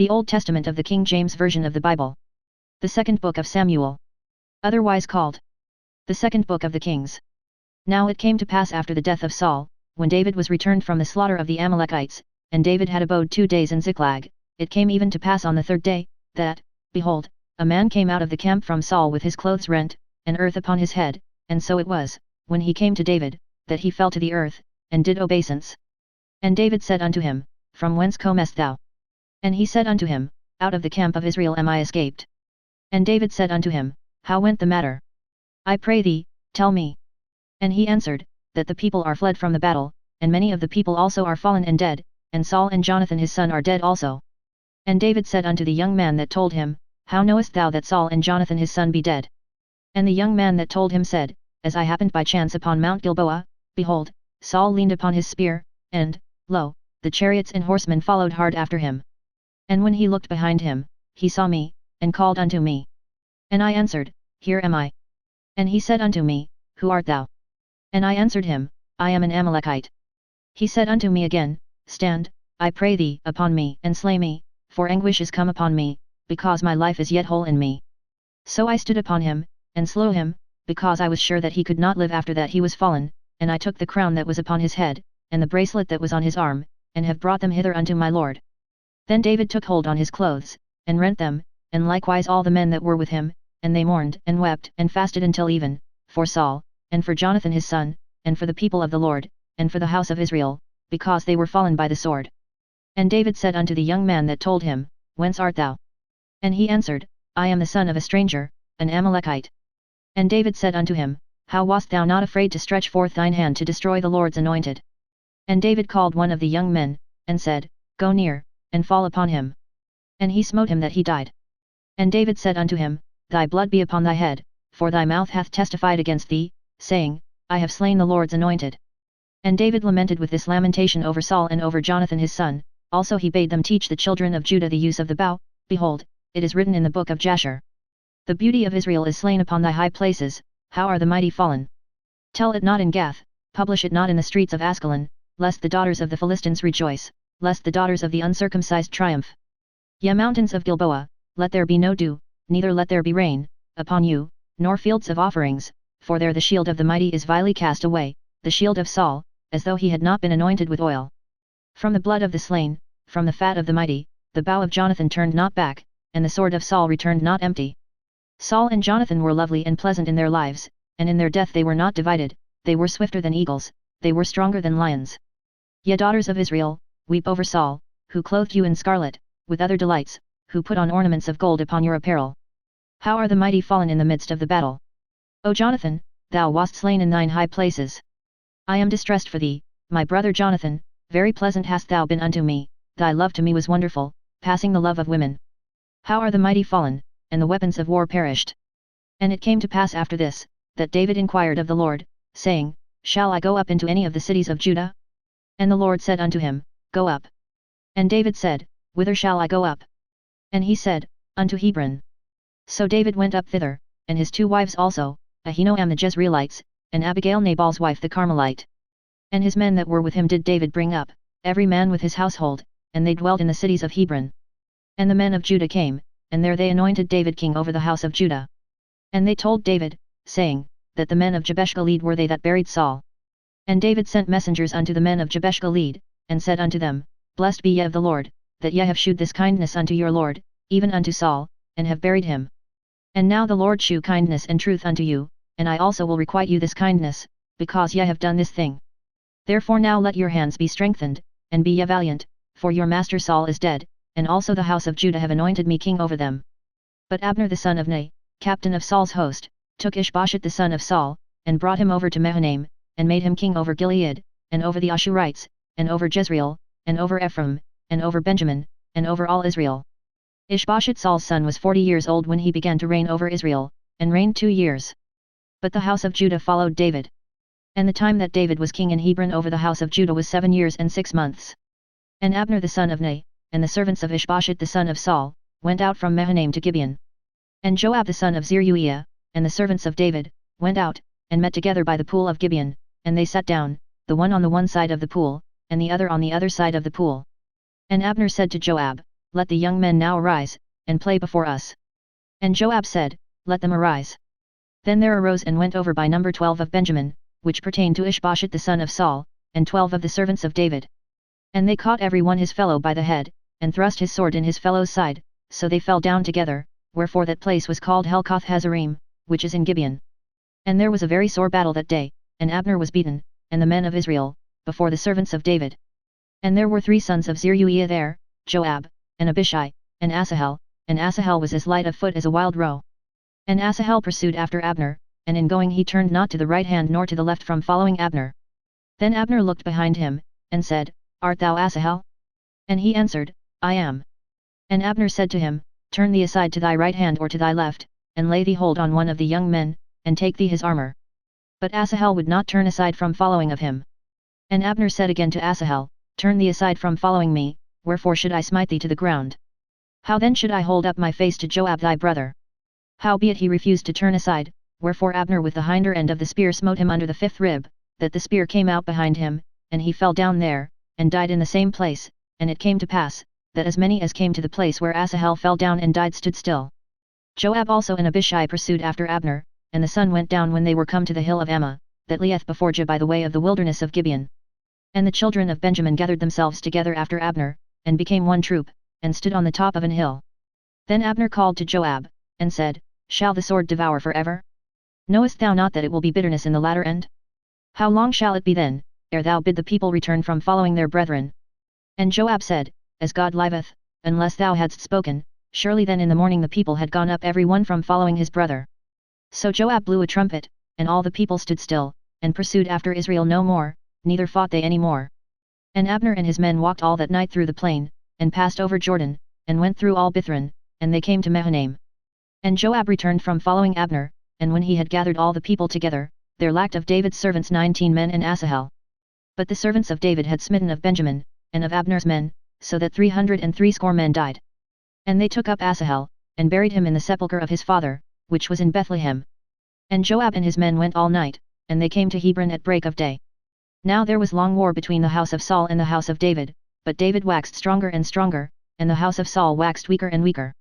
The Old Testament of the King James Version of the Bible. The Second Book of Samuel. Otherwise called the Second Book of the Kings. Now it came to pass after the death of Saul, when David was returned from the slaughter of the Amalekites, and David had abode 2 days in Ziklag, it came even to pass on the 3rd day, that, behold, a man came out of the camp from Saul with his clothes rent, and earth upon his head, and so it was, when he came to David, that he fell to the earth, and did obeisance. And David said unto him, From whence comest thou? And he said unto him, Out of the camp of Israel am I escaped. And David said unto him, How went the matter? I pray thee, tell me. And he answered, That the people are fled from the battle, and many of the people also are fallen and dead, and Saul and Jonathan his son are dead also. And David said unto the young man that told him, How knowest thou that Saul and Jonathan his son be dead? And the young man that told him said, As I happened by chance upon Mount Gilboa, behold, Saul leaned upon his spear, and, lo, the chariots and horsemen followed hard after him. And when he looked behind him, he saw me, and called unto me. And I answered, Here am I. And he said unto me, Who art thou? And I answered him, I am an Amalekite. He said unto me again, Stand, I pray thee, upon me, and slay me, for anguish is come upon me, because my life is yet whole in me. So I stood upon him, and slew him, because I was sure that he could not live after that he was fallen, and I took the crown that was upon his head, and the bracelet that was on his arm, and have brought them hither unto my lord. Then David took hold on his clothes, and rent them, and likewise all the men that were with him, and they mourned and wept and fasted until even, for Saul, and for Jonathan his son, and for the people of the Lord, and for the house of Israel, because they were fallen by the sword. And David said unto the young man that told him, Whence art thou? And he answered, I am the son of a stranger, an Amalekite. And David said unto him, How wast thou not afraid to stretch forth thine hand to destroy the Lord's anointed? And David called one of the young men, and said, Go near, and fall upon him. And he smote him that he died. And David said unto him, Thy blood be upon thy head, for thy mouth hath testified against thee, saying, I have slain the Lord's anointed. And David lamented with this lamentation over Saul and over Jonathan his son. Also he bade them teach the children of Judah the use of the bow. Behold, it is written in the book of Jasher. The beauty of Israel is slain upon thy high places, how are the mighty fallen? Tell it not in Gath, publish it not in the streets of Askelon, lest the daughters of the Philistines rejoice, lest the daughters of the uncircumcised triumph. Ye mountains of Gilboa, let there be no dew, neither let there be rain, upon you, nor fields of offerings, for there the shield of the mighty is vilely cast away, the shield of Saul, as though he had not been anointed with oil. From the blood of the slain, from the fat of the mighty, the bow of Jonathan turned not back, and the sword of Saul returned not empty. Saul and Jonathan were lovely and pleasant in their lives, and in their death they were not divided, they were swifter than eagles, they were stronger than lions. Ye daughters of Israel, weep over Saul, who clothed you in scarlet, with other delights, who put on ornaments of gold upon your apparel. How are the mighty fallen in the midst of the battle? O Jonathan, thou wast slain in thine high places. I am distressed for thee, my brother Jonathan, very pleasant hast thou been unto me, thy love to me was wonderful, passing the love of women. How are the mighty fallen, and the weapons of war perished? And it came to pass after this, that David inquired of the Lord, saying, Shall I go up into any of the cities of Judah? And the Lord said unto him, Go up. And David said, Whither shall I go up? And he said, Unto Hebron. So David went up thither, and his 2 wives also, Ahinoam the Jezreelites, and Abigail Nabal's wife the Carmelite. And his men that were with him did David bring up, every man with his household, and they dwelt in the cities of Hebron. And the men of Judah came, and there they anointed David king over the house of Judah. And they told David, saying, that the men of Jabesh Gilead were they that buried Saul. And David sent messengers unto the men of Jabesh Gilead, and said unto them, Blessed be ye of the Lord, that ye have shewed this kindness unto your Lord, even unto Saul, and have buried him. And now the Lord shew kindness and truth unto you, and I also will requite you this kindness, because ye have done this thing. Therefore now let your hands be strengthened, and be ye valiant, for your master Saul is dead, and also the house of Judah have anointed me king over them. But Abner the son of Ner, captain of Saul's host, took Ishbosheth the son of Saul, and brought him over to Mahanaim, and made him king over Gilead, and over the Ashurites, and over Jezreel, and over Ephraim, and over Benjamin, and over all Israel. Ishbosheth Saul's son was 40 years old when he began to reign over Israel, and reigned 2 years. But the house of Judah followed David. And the time that David was king in Hebron over the house of Judah was 7 years and 6 months. And Abner the son of Ner, and the servants of Ishbosheth the son of Saul, went out from Mahanaim to Gibeon. And Joab the son of Zeruiah, and the servants of David, went out, and met together by the pool of Gibeon, and they sat down, the one on the one side of the pool, and the other on the other side of the pool. And Abner said to Joab, let the young men now arise, and play before us. And Joab said, Let them arise. Then there arose and went over by number 12 of Benjamin, which pertained to Ishbosheth the son of Saul, and 12 of the servants of David. And they caught every one his fellow by the head, and thrust his sword in his fellow's side, so they fell down together, wherefore that place was called Helkoth Hazarim, which is in Gibeon. And there was a very sore battle that day, and Abner was beaten, and the men of Israel, before the servants of David. And there were 3 sons of Zeruiah there, Joab, and Abishai, and Asahel was as light of foot as a wild roe. And Asahel pursued after Abner, and in going he turned not to the right hand nor to the left from following Abner. Then Abner looked behind him, and said, Art thou Asahel? And he answered, I am. And Abner said to him, Turn thee aside to thy right hand or to thy left, and lay thee hold on one of the young men, and take thee his armor. But Asahel would not turn aside from following of him. And Abner said again to Asahel, Turn thee aside from following me, wherefore should I smite thee to the ground? How then should I hold up my face to Joab thy brother? Howbeit he refused to turn aside, wherefore Abner with the hinder end of the spear smote him under the 5th rib, that the spear came out behind him, and he fell down there, and died in the same place, and it came to pass, that as many as came to the place where Asahel fell down and died stood still. Joab also and Abishai pursued after Abner, and the sun went down when they were come to the hill of Ammah, that lieth before Jah by the way of the wilderness of Gibeon. And the children of Benjamin gathered themselves together after Abner, and became one troop, and stood on the top of an hill. Then Abner called to Joab, and said, Shall the sword devour forever? Knowest thou not that it will be bitterness in the latter end? How long shall it be then, ere thou bid the people return from following their brethren? And Joab said, As God liveth, unless thou hadst spoken, surely then in the morning the people had gone up every one from following his brother. So Joab blew a trumpet, and all the people stood still, and pursued after Israel no more, neither fought they any more. And Abner and his men walked all that night through the plain, and passed over Jordan, and went through all Bithron, and they came to Mahanaim. And Joab returned from following Abner, and when he had gathered all the people together, there lacked of David's servants 19 men and Asahel. But the servants of David had smitten of Benjamin, and of Abner's men, so that 360 men died. And they took up Asahel, and buried him in the sepulchre of his father, which was in Bethlehem. And Joab and his men went all night, and they came to Hebron at break of day. Now there was long war between the house of Saul and the house of David, but David waxed stronger and stronger, and the house of Saul waxed weaker and weaker.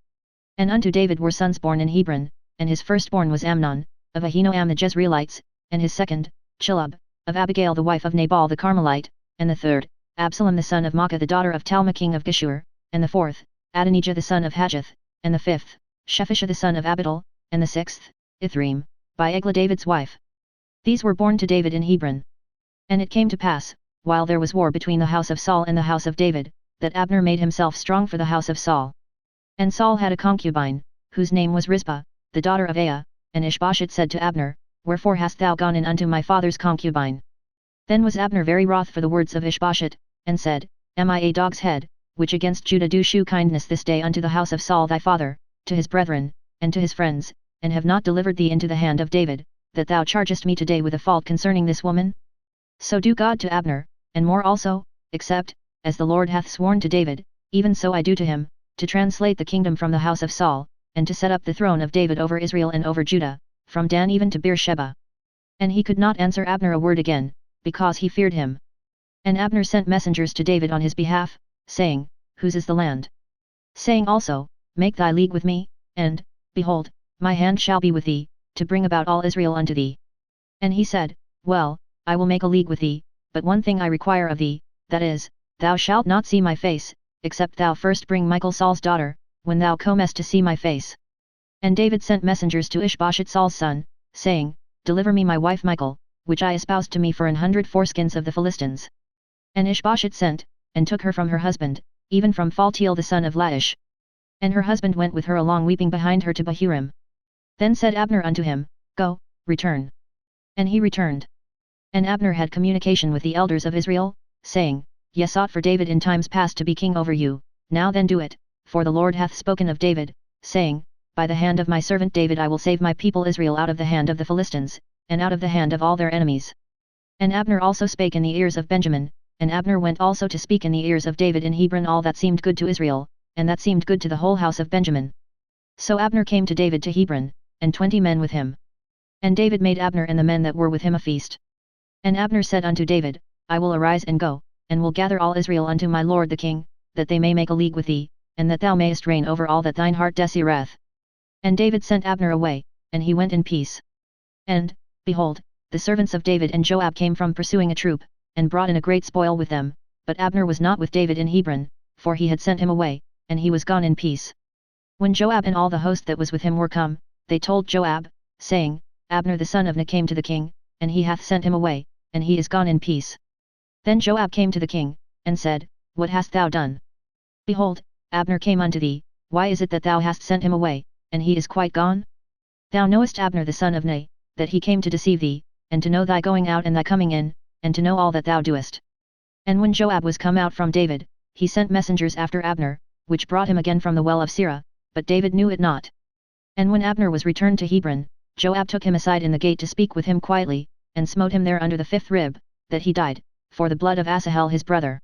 And unto David were sons born in Hebron, and his firstborn was Amnon, of Ahinoam the Jezreelites, and his second, Chilub, of Abigail the wife of Nabal the Carmelite, and the third, Absalom the son of Maacah the daughter of Talmah king of Geshur, and the fourth, Adonijah the son of Haggith, and the fifth, Shephisha the son of Abital, and the sixth, Ithream, by Eglah David's wife. These were born to David in Hebron. And it came to pass, while there was war between the house of Saul and the house of David, that Abner made himself strong for the house of Saul. And Saul had a concubine, whose name was Rizpah, the daughter of Aiah, and Ishbosheth said to Abner, Wherefore hast thou gone in unto my father's concubine? Then was Abner very wroth for the words of Ishbosheth, and said, Am I a dog's head, which against Judah do shew kindness this day unto the house of Saul thy father, to his brethren, and to his friends, and have not delivered thee into the hand of David, that thou chargest me today with a fault concerning this woman? So do God to Abner, and more also, except, as the Lord hath sworn to David, even so I do to him, to translate the kingdom from the house of Saul, and to set up the throne of David over Israel and over Judah, from Dan even to Beersheba. And he could not answer Abner a word again, because he feared him. And Abner sent messengers to David on his behalf, saying, Whose is the land? Saying also, Make thy league with me, and, behold, my hand shall be with thee, to bring about all Israel unto thee. And he said, Well, I will make a league with thee, but one thing I require of thee, that is, thou shalt not see my face, except thou first bring Michal Saul's daughter, when thou comest to see my face. And David sent messengers to Ishbosheth Saul's son, saying, Deliver me my wife Michal, which I espoused to me for 100 foreskins of the Philistines. And Ishbosheth sent, and took her from her husband, even from Phaltiel the son of Laish. And her husband went with her along weeping behind her to Bahurim. Then said Abner unto him, Go, return. And he returned. And Abner had communication with the elders of Israel, saying, Ye sought for David in times past to be king over you, now then do it, for the Lord hath spoken of David, saying, By the hand of my servant David I will save my people Israel out of the hand of the Philistines, and out of the hand of all their enemies. And Abner also spake in the ears of Benjamin, and Abner went also to speak in the ears of David in Hebron all that seemed good to Israel, and that seemed good to the whole house of Benjamin. So Abner came to David to Hebron, and 20 men with him. And David made Abner and the men that were with him a feast. And Abner said unto David, I will arise and go, and will gather all Israel unto my lord the king, that they may make a league with thee, and that thou mayest reign over all that thine heart desireth. And David sent Abner away, and he went in peace. And, behold, the servants of David and Joab came from pursuing a troop, and brought in a great spoil with them, but Abner was not with David in Hebron, for he had sent him away, and he was gone in peace. When Joab and all the host that was with him were come, they told Joab, saying, Abner the son of Ner came to the king, and he hath sent him away, and he is gone in peace. Then Joab came to the king, and said, What hast thou done? Behold, Abner came unto thee, why is it that thou hast sent him away, and he is quite gone? Thou knowest Abner the son of Ner, that he came to deceive thee, and to know thy going out and thy coming in, and to know all that thou doest. And when Joab was come out from David, he sent messengers after Abner, which brought him again from the well of Sirah, but David knew it not. And when Abner was returned to Hebron, Joab took him aside in the gate to speak with him quietly, and smote him there under the 5th rib, that he died, for the blood of Asahel his brother.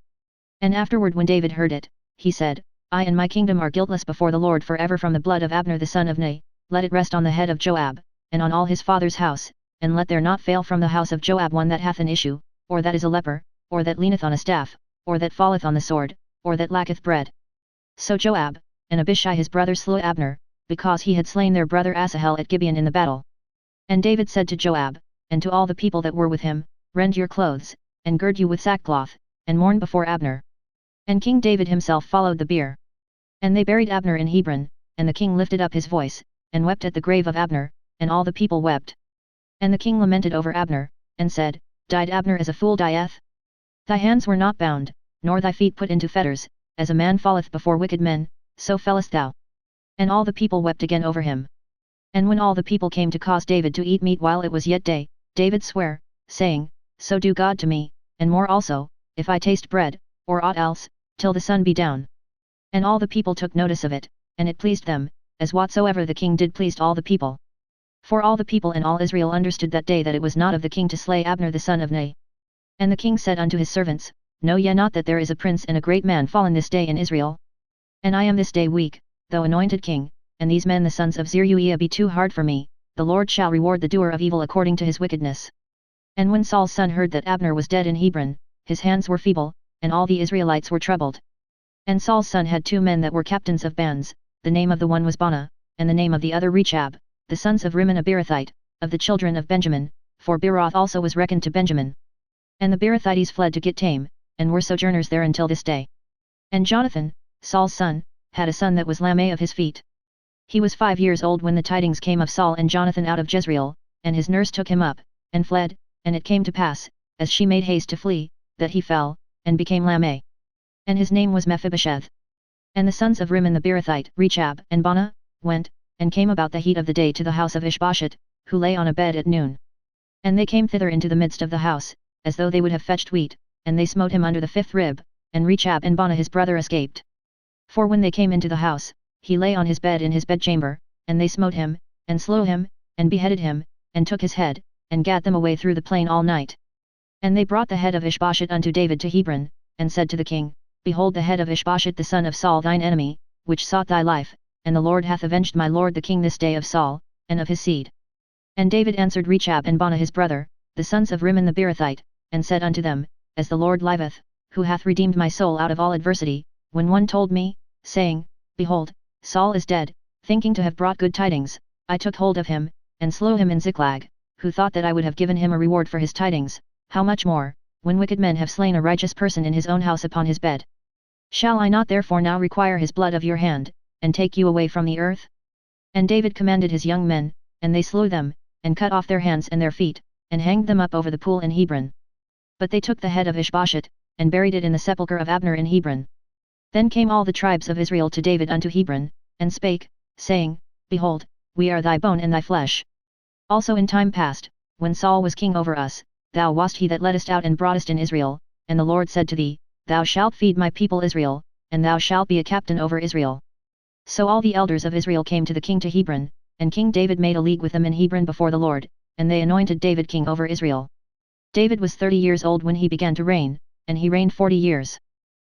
And afterward when David heard it, he said, I and my kingdom are guiltless before the Lord forever from the blood of Abner the son of Ner, let it rest on the head of Joab, and on all his father's house, and let there not fail from the house of Joab one that hath an issue, or that is a leper, or that leaneth on a staff, or that falleth on the sword, or that lacketh bread. So Joab, and Abishai his brother slew Abner, because he had slain their brother Asahel at Gibeon in the battle. And David said to Joab, and to all the people that were with him, Rend your clothes, and gird you with sackcloth, and mourn before Abner. And King David himself followed the bier. And they buried Abner in Hebron, and the king lifted up his voice, and wept at the grave of Abner, and all the people wept. And the king lamented over Abner, and said, Died Abner as a fool dieth? Thy hands were not bound, nor thy feet put into fetters, as a man falleth before wicked men, so fellest thou. And all the people wept again over him. And when all the people came to cause David to eat meat while it was yet day, David sware, saying, So do God to me, and more also, if I taste bread, or aught else, till the sun be down. And all the people took notice of it, and it pleased them, as whatsoever the king did pleased all the people. For all the people and all Israel understood that day that it was not of the king to slay Abner the son of Ner. And the king said unto his servants, Know ye not that there is a prince and a great man fallen this day in Israel? And I am this day weak, though anointed king, and these men the sons of Zeruiah be too hard for me, the Lord shall reward the doer of evil according to his wickedness. And when Saul's son heard that Abner was dead in Hebron, his hands were feeble, and all the Israelites were troubled. And Saul's son had 2 men that were captains of bands, the name of the one was Baanah, and the name of the other Rechab, the sons of Rimmon a Beerothite, of the children of Benjamin, for Beeroth also was reckoned to Benjamin. And the Beerothites fled to Gittaim, and were sojourners there until this day. And Jonathan, Saul's son, had a son that was Lameh of his feet. He was 5 years old when the tidings came of Saul and Jonathan out of Jezreel, and his nurse took him up, and fled, and it came to pass, as she made haste to flee, that he fell, and became Lameh. And his name was Mephibosheth. And the sons of Rimmon the Beerothite, Rechab and Baanah, went, and came about the heat of the day to the house of Ishbosheth, who lay on a bed at noon. And they came thither into the midst of the house, as though they would have fetched wheat, and they smote him under the 5th rib, and Rechab and Baanah his brother escaped. For when they came into the house, he lay on his bed in his bedchamber, and they smote him, and slew him, and beheaded him, and took his head, and gat them away through the plain all night. And they brought the head of Ishbosheth unto David to Hebron, and said to the king, Behold the head of Ishbosheth the son of Saul thine enemy, which sought thy life, and the Lord hath avenged my lord the king this day of Saul, and of his seed. And David answered Rechab and Baanah his brother, the sons of Rimmon the Beerothite, and said unto them, As the Lord liveth, who hath redeemed my soul out of all adversity, when one told me, saying, Behold, Saul is dead, thinking to have brought good tidings, I took hold of him, and slew him in Ziklag, who thought that I would have given him a reward for his tidings, how much more, when wicked men have slain a righteous person in his own house upon his bed? Shall I not therefore now require his blood of your hand, and take you away from the earth? And David commanded his young men, and they slew them, and cut off their hands and their feet, and hanged them up over the pool in Hebron. But they took the head of Ishbosheth, and buried it in the sepulchre of Abner in Hebron. Then came all the tribes of Israel to David unto Hebron, and spake, saying, Behold, we are thy bone and thy flesh. Also in time past, when Saul was king over us, thou wast he that leddest out and broughtest in Israel, and the Lord said to thee, Thou shalt feed my people Israel, and thou shalt be a captain over Israel. So all the elders of Israel came to the king to Hebron, and King David made a league with them in Hebron before the Lord, and they anointed David king over Israel. David was 30 years old when he began to reign, and he reigned 40 years.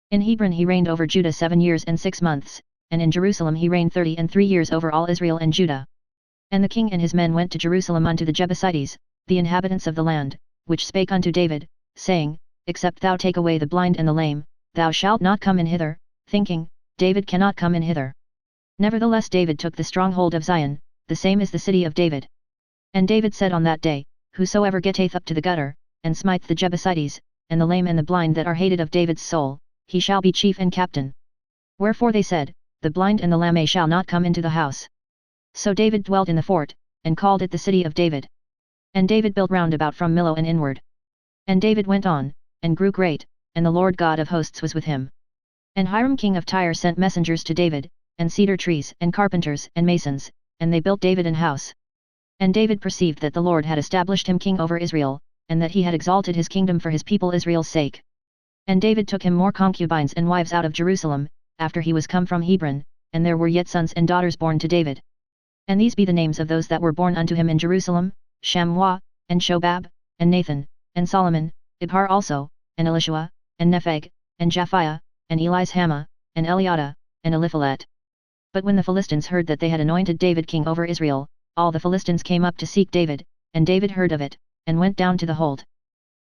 In Hebron he reigned over Judah 7 years and 6 months, and in Jerusalem he reigned 33 years over all Israel and Judah. And the king and his men went to Jerusalem unto the Jebusites, the inhabitants of the land, which spake unto David, saying, Except thou take away the blind and the lame, thou shalt not come in hither, thinking, David cannot come in hither. Nevertheless David took the stronghold of Zion, the same is the city of David. And David said on that day, Whosoever getteth up to the gutter, and smite the Jebusites, and the lame and the blind that are hated of David's soul, he shall be chief and captain. Wherefore they said, The blind and the lame shall not come into the house. So David dwelt in the fort, and called it the city of David. And David built round about from Millo and inward. And David went on, and grew great, and the Lord God of hosts was with him. And Hiram king of Tyre sent messengers to David, and cedar trees, and carpenters, and masons, and they built David an house. And David perceived that the Lord had established him king over Israel, and that he had exalted his kingdom for his people Israel's sake. And David took him more concubines and wives out of Jerusalem, after he was come from Hebron, and there were yet sons and daughters born to David. And these be the names of those that were born unto him in Jerusalem, Shammua, and Shobab, and Nathan, and Solomon, Ibhar also, and Elishua, and Nepheg, and Japhiah, and Elishama, and Eliada, and Eliphalet. But when the Philistines heard that they had anointed David king over Israel, all the Philistines came up to seek David, and David heard of it, and went down to the hold.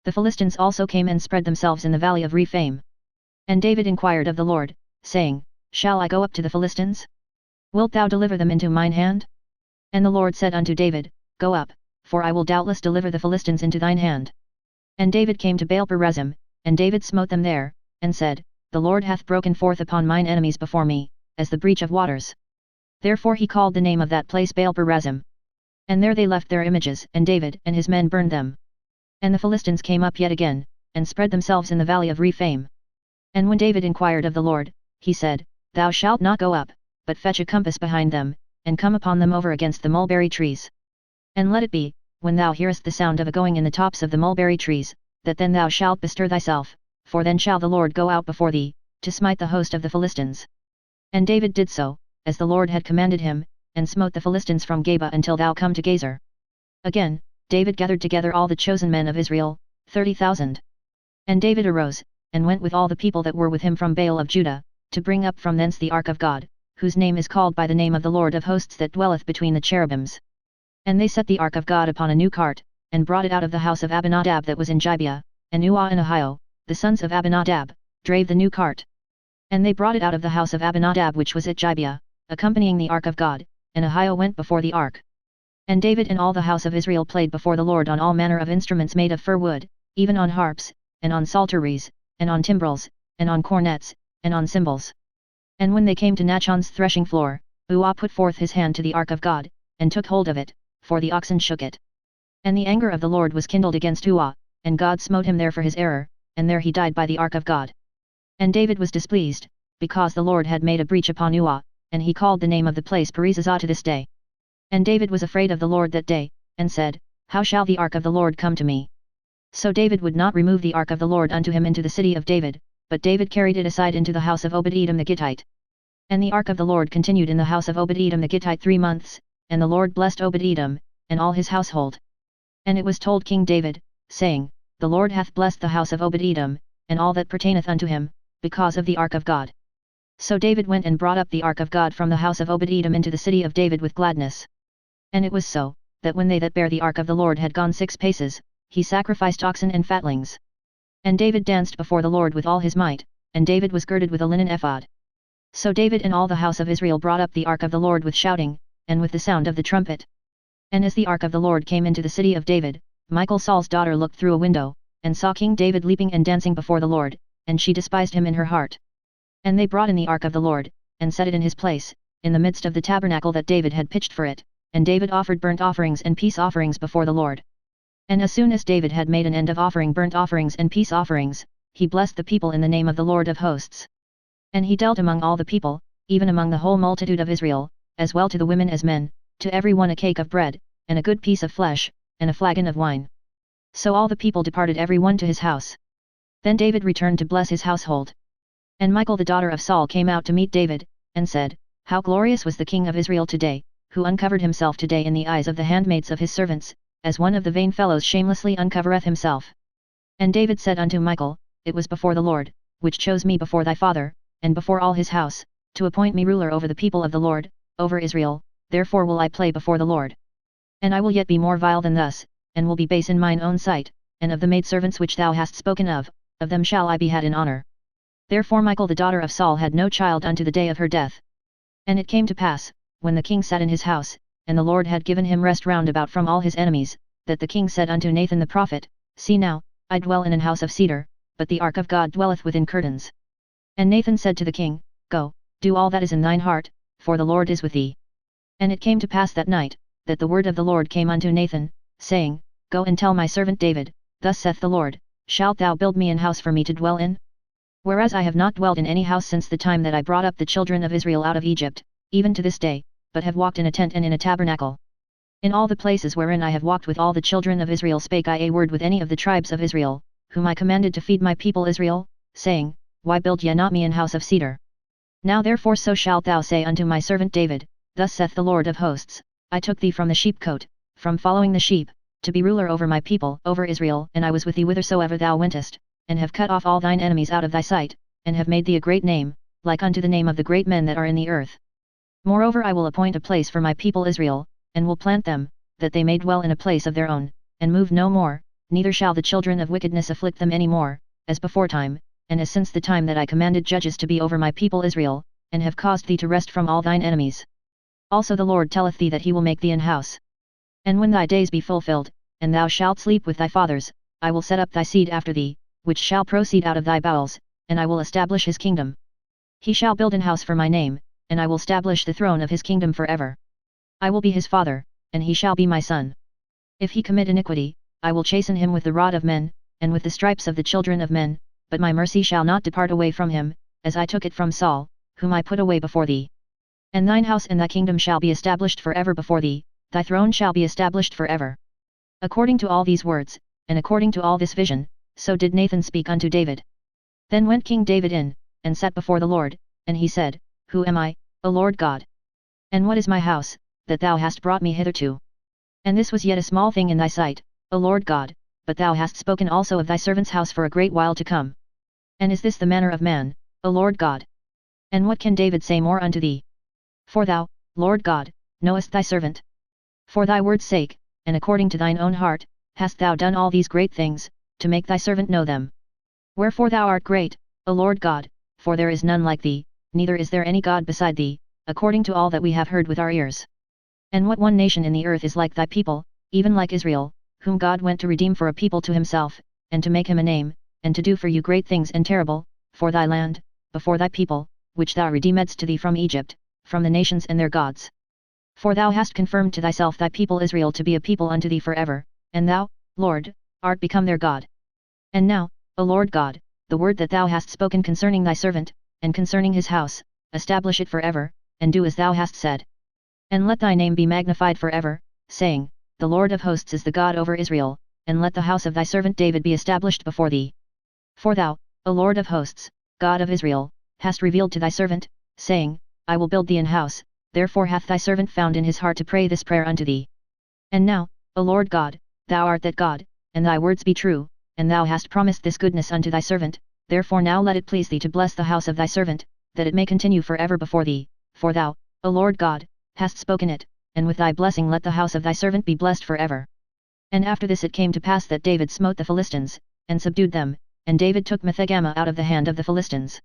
The Philistines also came and spread themselves in the valley of Rephaim. And David inquired of the Lord, saying, Shall I go up to the Philistines? Wilt thou deliver them into mine hand? And the Lord said unto David, Go up, for I will doubtless deliver the Philistines into thine hand. And David came to Baal-perazim, and David smote them there, and said, The Lord hath broken forth upon mine enemies before me, as the breach of waters. Therefore he called the name of that place Baal-perazim. And there they left their images, and David and his men burned them. And the Philistines came up yet again, and spread themselves in the valley of Rephaim. And when David inquired of the Lord, he said, Thou shalt not go up, but fetch a compass behind them, and come upon them over against the mulberry trees. And let it be, when thou hearest the sound of a going in the tops of the mulberry trees, that then thou shalt bestir thyself, for then shall the Lord go out before thee, to smite the host of the Philistines. And David did so, as the Lord had commanded him, and smote the Philistines from Geba until thou come to Gezer. Again, David gathered together all the chosen men of Israel, 30,000. And David arose, and went with all the people that were with him from Baal of Judah, to bring up from thence the ark of God, whose name is called by the name of the Lord of hosts that dwelleth between the cherubims. And they set the ark of God upon a new cart, and brought it out of the house of Abinadab that was in Gibeah, and Uah and Ahio, the sons of Abinadab, drave the new cart. And they brought it out of the house of Abinadab which was at Gibeah, accompanying the ark of God, and Ahio went before the ark. And David and all the house of Israel played before the Lord on all manner of instruments made of fir wood, even on harps, and on psalteries, and on timbrels, and on cornets, and on cymbals. And when they came to Nachon's threshing floor, Uah put forth his hand to the ark of God, and took hold of it, for the oxen shook it. And the anger of the Lord was kindled against Uah, and God smote him there for his error, and there he died by the ark of God. And David was displeased, because the Lord had made a breach upon Uah, and he called the name of the place Perizazah to this day. And David was afraid of the Lord that day, and said, How shall the ark of the Lord come to me? So David would not remove the ark of the Lord unto him into the city of David, but David carried it aside into the house of Obed-Edom the Gittite. And the ark of the Lord continued in the house of Obed-Edom the Gittite 3 months, and the Lord blessed Obed-Edom, and all his household. And it was told King David, saying, The Lord hath blessed the house of Obed-Edom, and all that pertaineth unto him, because of the ark of God. So David went and brought up the ark of God from the house of Obed-Edom into the city of David with gladness. And it was so, that when they that bare the ark of the Lord had gone 6 paces, he sacrificed oxen and fatlings. And David danced before the Lord with all his might, and David was girded with a linen ephod. So David and all the house of Israel brought up the ark of the Lord with shouting, and with the sound of the trumpet. And as the ark of the Lord came into the city of David, Michal Saul's daughter looked through a window, and saw King David leaping and dancing before the Lord, and she despised him in her heart. And they brought in the ark of the Lord, and set it in his place, in the midst of the tabernacle that David had pitched for it, and David offered burnt offerings and peace offerings before the Lord. And as soon as David had made an end of offering burnt offerings and peace offerings, he blessed the people in the name of the Lord of hosts. And he dealt among all the people, even among the whole multitude of Israel, as well to the women as men, to every one a cake of bread, and a good piece of flesh, and a flagon of wine. So all the people departed every one to his house. Then David returned to bless his household. And Michal the daughter of Saul came out to meet David, and said, How glorious was the king of Israel today, who uncovered himself today in the eyes of the handmaids of his servants, as one of the vain fellows shamelessly uncovereth himself. And David said unto Michal, It was before the Lord, which chose me before thy father, and before all his house, to appoint me ruler over the people of the Lord, over Israel, therefore will I play before the Lord. And I will yet be more vile than thus, and will be base in mine own sight, and of the maidservants which thou hast spoken of them shall I be had in honor. Therefore Michal the daughter of Saul had no child unto the day of her death. And it came to pass, when the king sat in his house, and the Lord had given him rest round about from all his enemies, that the king said unto Nathan the prophet, See now, I dwell in an house of cedar, but the ark of God dwelleth within curtains. And Nathan said to the king, Go, do all that is in thine heart, for the Lord is with thee. And it came to pass that night, that the word of the Lord came unto Nathan, saying, Go and tell my servant David, Thus saith the Lord, Shalt thou build me an house for me to dwell in? Whereas I have not dwelt in any house since the time that I brought up the children of Israel out of Egypt, even to this day, but have walked in a tent and in a tabernacle. In all the places wherein I have walked with all the children of Israel spake I a word with any of the tribes of Israel, whom I commanded to feed my people Israel, saying, Why build ye not me an house of cedar? Now therefore so shalt thou say unto my servant David, Thus saith the Lord of hosts, I took thee from the sheepcote, from following the sheep, to be ruler over my people, over Israel, and I was with thee whithersoever thou wentest, and have cut off all thine enemies out of thy sight, and have made thee a great name, like unto the name of the great men that are in the earth. Moreover I will appoint a place for my people Israel, and will plant them, that they may dwell in a place of their own, and move no more, neither shall the children of wickedness afflict them any more, as beforetime, and as since the time that I commanded judges to be over my people Israel, and have caused thee to rest from all thine enemies. Also the Lord telleth thee that he will make thee an house. And when thy days be fulfilled, and thou shalt sleep with thy fathers, I will set up thy seed after thee, which shall proceed out of thy bowels, and I will establish his kingdom. He shall build an house for my name, and I will establish the throne of his kingdom forever. I will be his father, and he shall be my son. If he commit iniquity, I will chasten him with the rod of men, and with the stripes of the children of men, but my mercy shall not depart away from him, as I took it from Saul, whom I put away before thee. And thine house and thy kingdom shall be established forever before thee, thy throne shall be established forever. According to all these words, and according to all this vision, so did Nathan speak unto David. Then went King David in, and sat before the Lord, and he said, Who am I, O Lord God? And what is my house, that thou hast brought me hitherto? And this was yet a small thing in thy sight, O Lord God, but thou hast spoken also of thy servant's house for a great while to come. And is this the manner of man, O Lord God? And what can David say more unto thee? For thou, Lord God, knowest thy servant. For thy word's sake, and according to thine own heart, hast thou done all these great things, to make thy servant know them. Wherefore thou art great, O Lord God, for there is none like thee, neither is there any God beside thee, according to all that we have heard with our ears. And what one nation in the earth is like thy people, even like Israel, whom God went to redeem for a people to himself, and to make him a name, and to do for you great things and terrible, for thy land, before thy people, which thou redeemedst to thee from Egypt, from the nations and their gods. For thou hast confirmed to thyself thy people Israel to be a people unto thee forever, and thou, Lord, art become their God. And now, O Lord God, the word that thou hast spoken concerning thy servant, and concerning his house, establish it forever, and do as thou hast said. And let thy name be magnified forever, saying, The Lord of hosts is the God over Israel, and let the house of thy servant David be established before thee. For thou, O Lord of hosts, God of Israel, hast revealed to thy servant, saying, I will build thee an house, therefore hath thy servant found in his heart to pray this prayer unto thee. And now, O Lord God, thou art that God, and thy words be true, and thou hast promised this goodness unto thy servant, therefore now let it please thee to bless the house of thy servant, that it may continue forever before thee, for thou, O Lord God, hast spoken it, and with thy blessing let the house of thy servant be blessed forever. And after this it came to pass that David smote the Philistines, and subdued them, and David took Methegama out of the hand of the Philistines.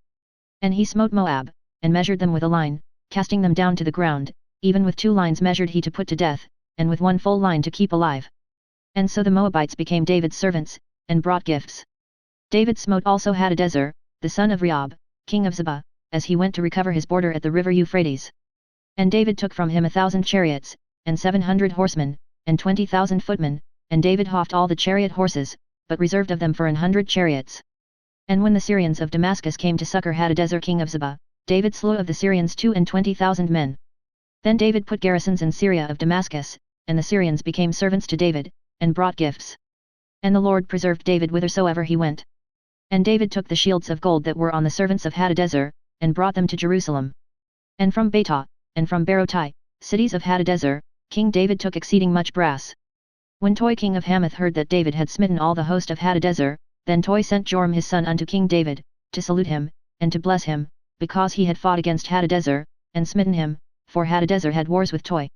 And he smote Moab, and measured them with a line, casting them down to the ground, even with 2 lines measured he to put to death, and with 1 full line to keep alive. And so the Moabites became David's servants, and brought gifts. David smote also Hadadezer, the son of Rehob, king of Zebah, as he went to recover his border at the river Euphrates. And David took from him 1,000 chariots, and 700 horsemen, and 20,000 footmen, and David houghed all the chariot horses, but reserved of them for 100 chariots. And when the Syrians of Damascus came to succor Hadadezer king of Zebah, David slew of the Syrians 22,000 men. Then David put garrisons in Syria of Damascus, and the Syrians became servants to David, and brought gifts. And the Lord preserved David whithersoever he went. And David took the shields of gold that were on the servants of Hadadezer, and brought them to Jerusalem. And from Betah, and from Berotai, cities of Hadadezer, King David took exceeding much brass. When Toi king of Hamath heard that David had smitten all the host of Hadadezer, then Toi sent Joram his son unto King David, to salute him, and to bless him, because he had fought against Hadadezer, and smitten him, for Hadadezer had wars with Toi.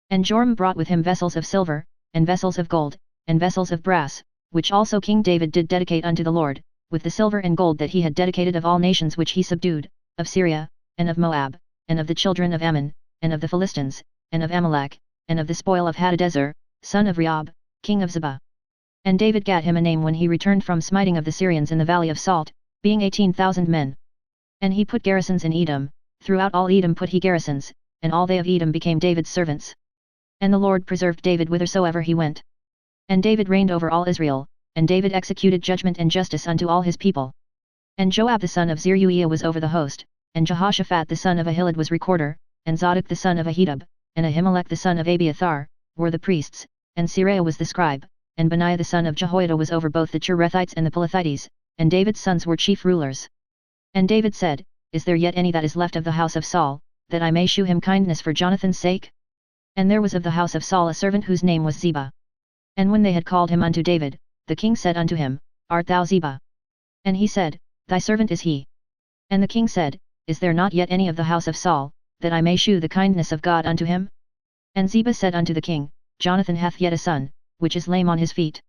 And Joram brought with him vessels of silver, and vessels of gold, and vessels of brass, which also King David did dedicate unto the Lord, with the silver and gold that he had dedicated of all nations which he subdued, of Syria, and of Moab, and of the children of Ammon, and of the Philistines, and of Amalek, and of the spoil of Hadadezer, son of Rehob, king of Zebah. And David gat him a name when he returned from smiting of the Syrians in the valley of Salt, being 18,000 men. And he put garrisons in Edom, throughout all Edom put he garrisons, and all they of Edom became David's servants. And the Lord preserved David whithersoever he went. And David reigned over all Israel, and David executed judgment and justice unto all his people. And Joab the son of Zeruiah was over the host, and Jehoshaphat the son of Ahilud was recorder, and Zadok the son of Ahitub, and Ahimelech the son of Abiathar, were the priests, and Seraiah was the scribe, and Benaiah the son of Jehoiada was over both the Cherethites and the Pelethites, and David's sons were chief rulers. And David said, Is there yet any that is left of the house of Saul, that I may shew him kindness for Jonathan's sake? And there was of the house of Saul a servant whose name was Ziba. And when they had called him unto David, the king said unto him, Art thou Ziba? And he said, Thy servant is he. And the king said, Is there not yet any of the house of Saul, that I may shew the kindness of God unto him? And Ziba said unto the king, Jonathan hath yet a son, which is lame on his feet.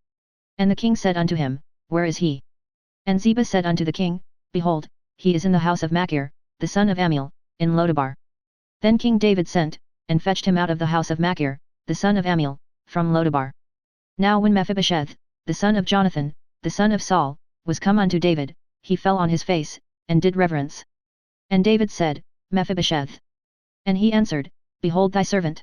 And the king said unto him, Where is he? And Ziba said unto the king, Behold, he is in the house of Machir, the son of Ammiel, in Lodabar. Then King David sent, and fetched him out of the house of Machir, the son of Ammiel, from Lodabar. Now when Mephibosheth, the son of Jonathan, the son of Saul, was come unto David, he fell on his face, and did reverence. And David said, Mephibosheth. And he answered, Behold thy servant.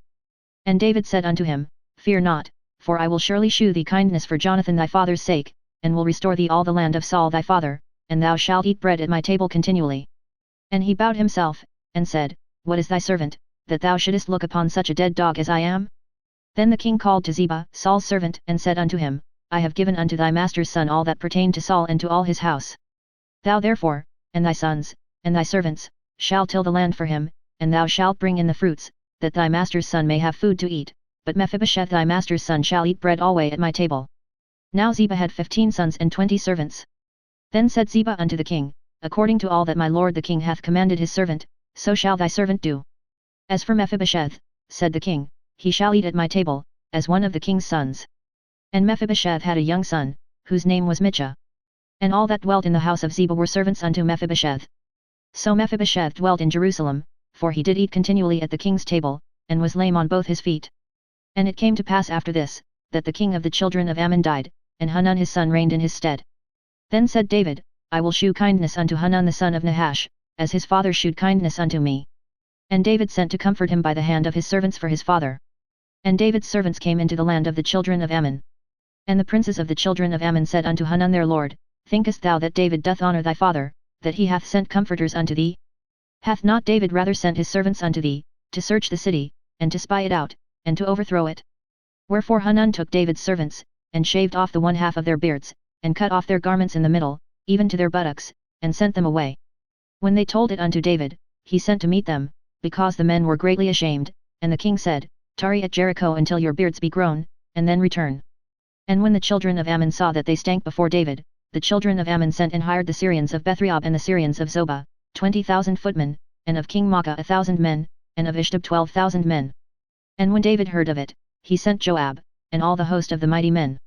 And David said unto him, Fear not, for I will surely shew thee kindness for Jonathan thy father's sake, and will restore thee all the land of Saul thy father, and thou shalt eat bread at my table continually. And he bowed himself, and said, What is thy servant, that thou shouldest look upon such a dead dog as I am? Then the king called to Ziba, Saul's servant, and said unto him, I have given unto thy master's son all that pertained to Saul and to all his house. Thou therefore, and thy sons, and thy servants, shall till the land for him, and thou shalt bring in the fruits, that thy master's son may have food to eat, but Mephibosheth thy master's son shall eat bread alway at my table. Now Ziba had 15 sons and 20 servants. Then said Ziba unto the king, According to all that my lord the king hath commanded his servant, so shall thy servant do. As for Mephibosheth, said the king, he shall eat at my table, as one of the king's sons. And Mephibosheth had a young son, whose name was Michah. And all that dwelt in the house of Ziba were servants unto Mephibosheth. So Mephibosheth dwelt in Jerusalem, for he did eat continually at the king's table, and was lame on both his feet. And it came to pass after this, that the king of the children of Ammon died, and Hanun his son reigned in his stead. Then said David, I will shew kindness unto Hanun the son of Nahash, as his father shewed kindness unto me. And David sent to comfort him by the hand of his servants for his father. And David's servants came into the land of the children of Ammon. And the princes of the children of Ammon said unto Hanun their lord, Thinkest thou that David doth honour thy father, that he hath sent comforters unto thee? Hath not David rather sent his servants unto thee, to search the city, and to spy it out, and to overthrow it? Wherefore Hanun took David's servants, and shaved off the one half of their beards, and cut off their garments in the middle, even to their buttocks, and sent them away. When they told it unto David, he sent to meet them, because the men were greatly ashamed, and the king said, Tarry at Jericho until your beards be grown, and then return. And when the children of Ammon saw that they stank before David, the children of Ammon sent and hired the Syrians of Bethrehob and the Syrians of Zobah, 20,000 footmen, and of King Maacah 1,000 men, and of Ishtub 12,000 men. And when David heard of it, he sent Joab, and all the host of the mighty men.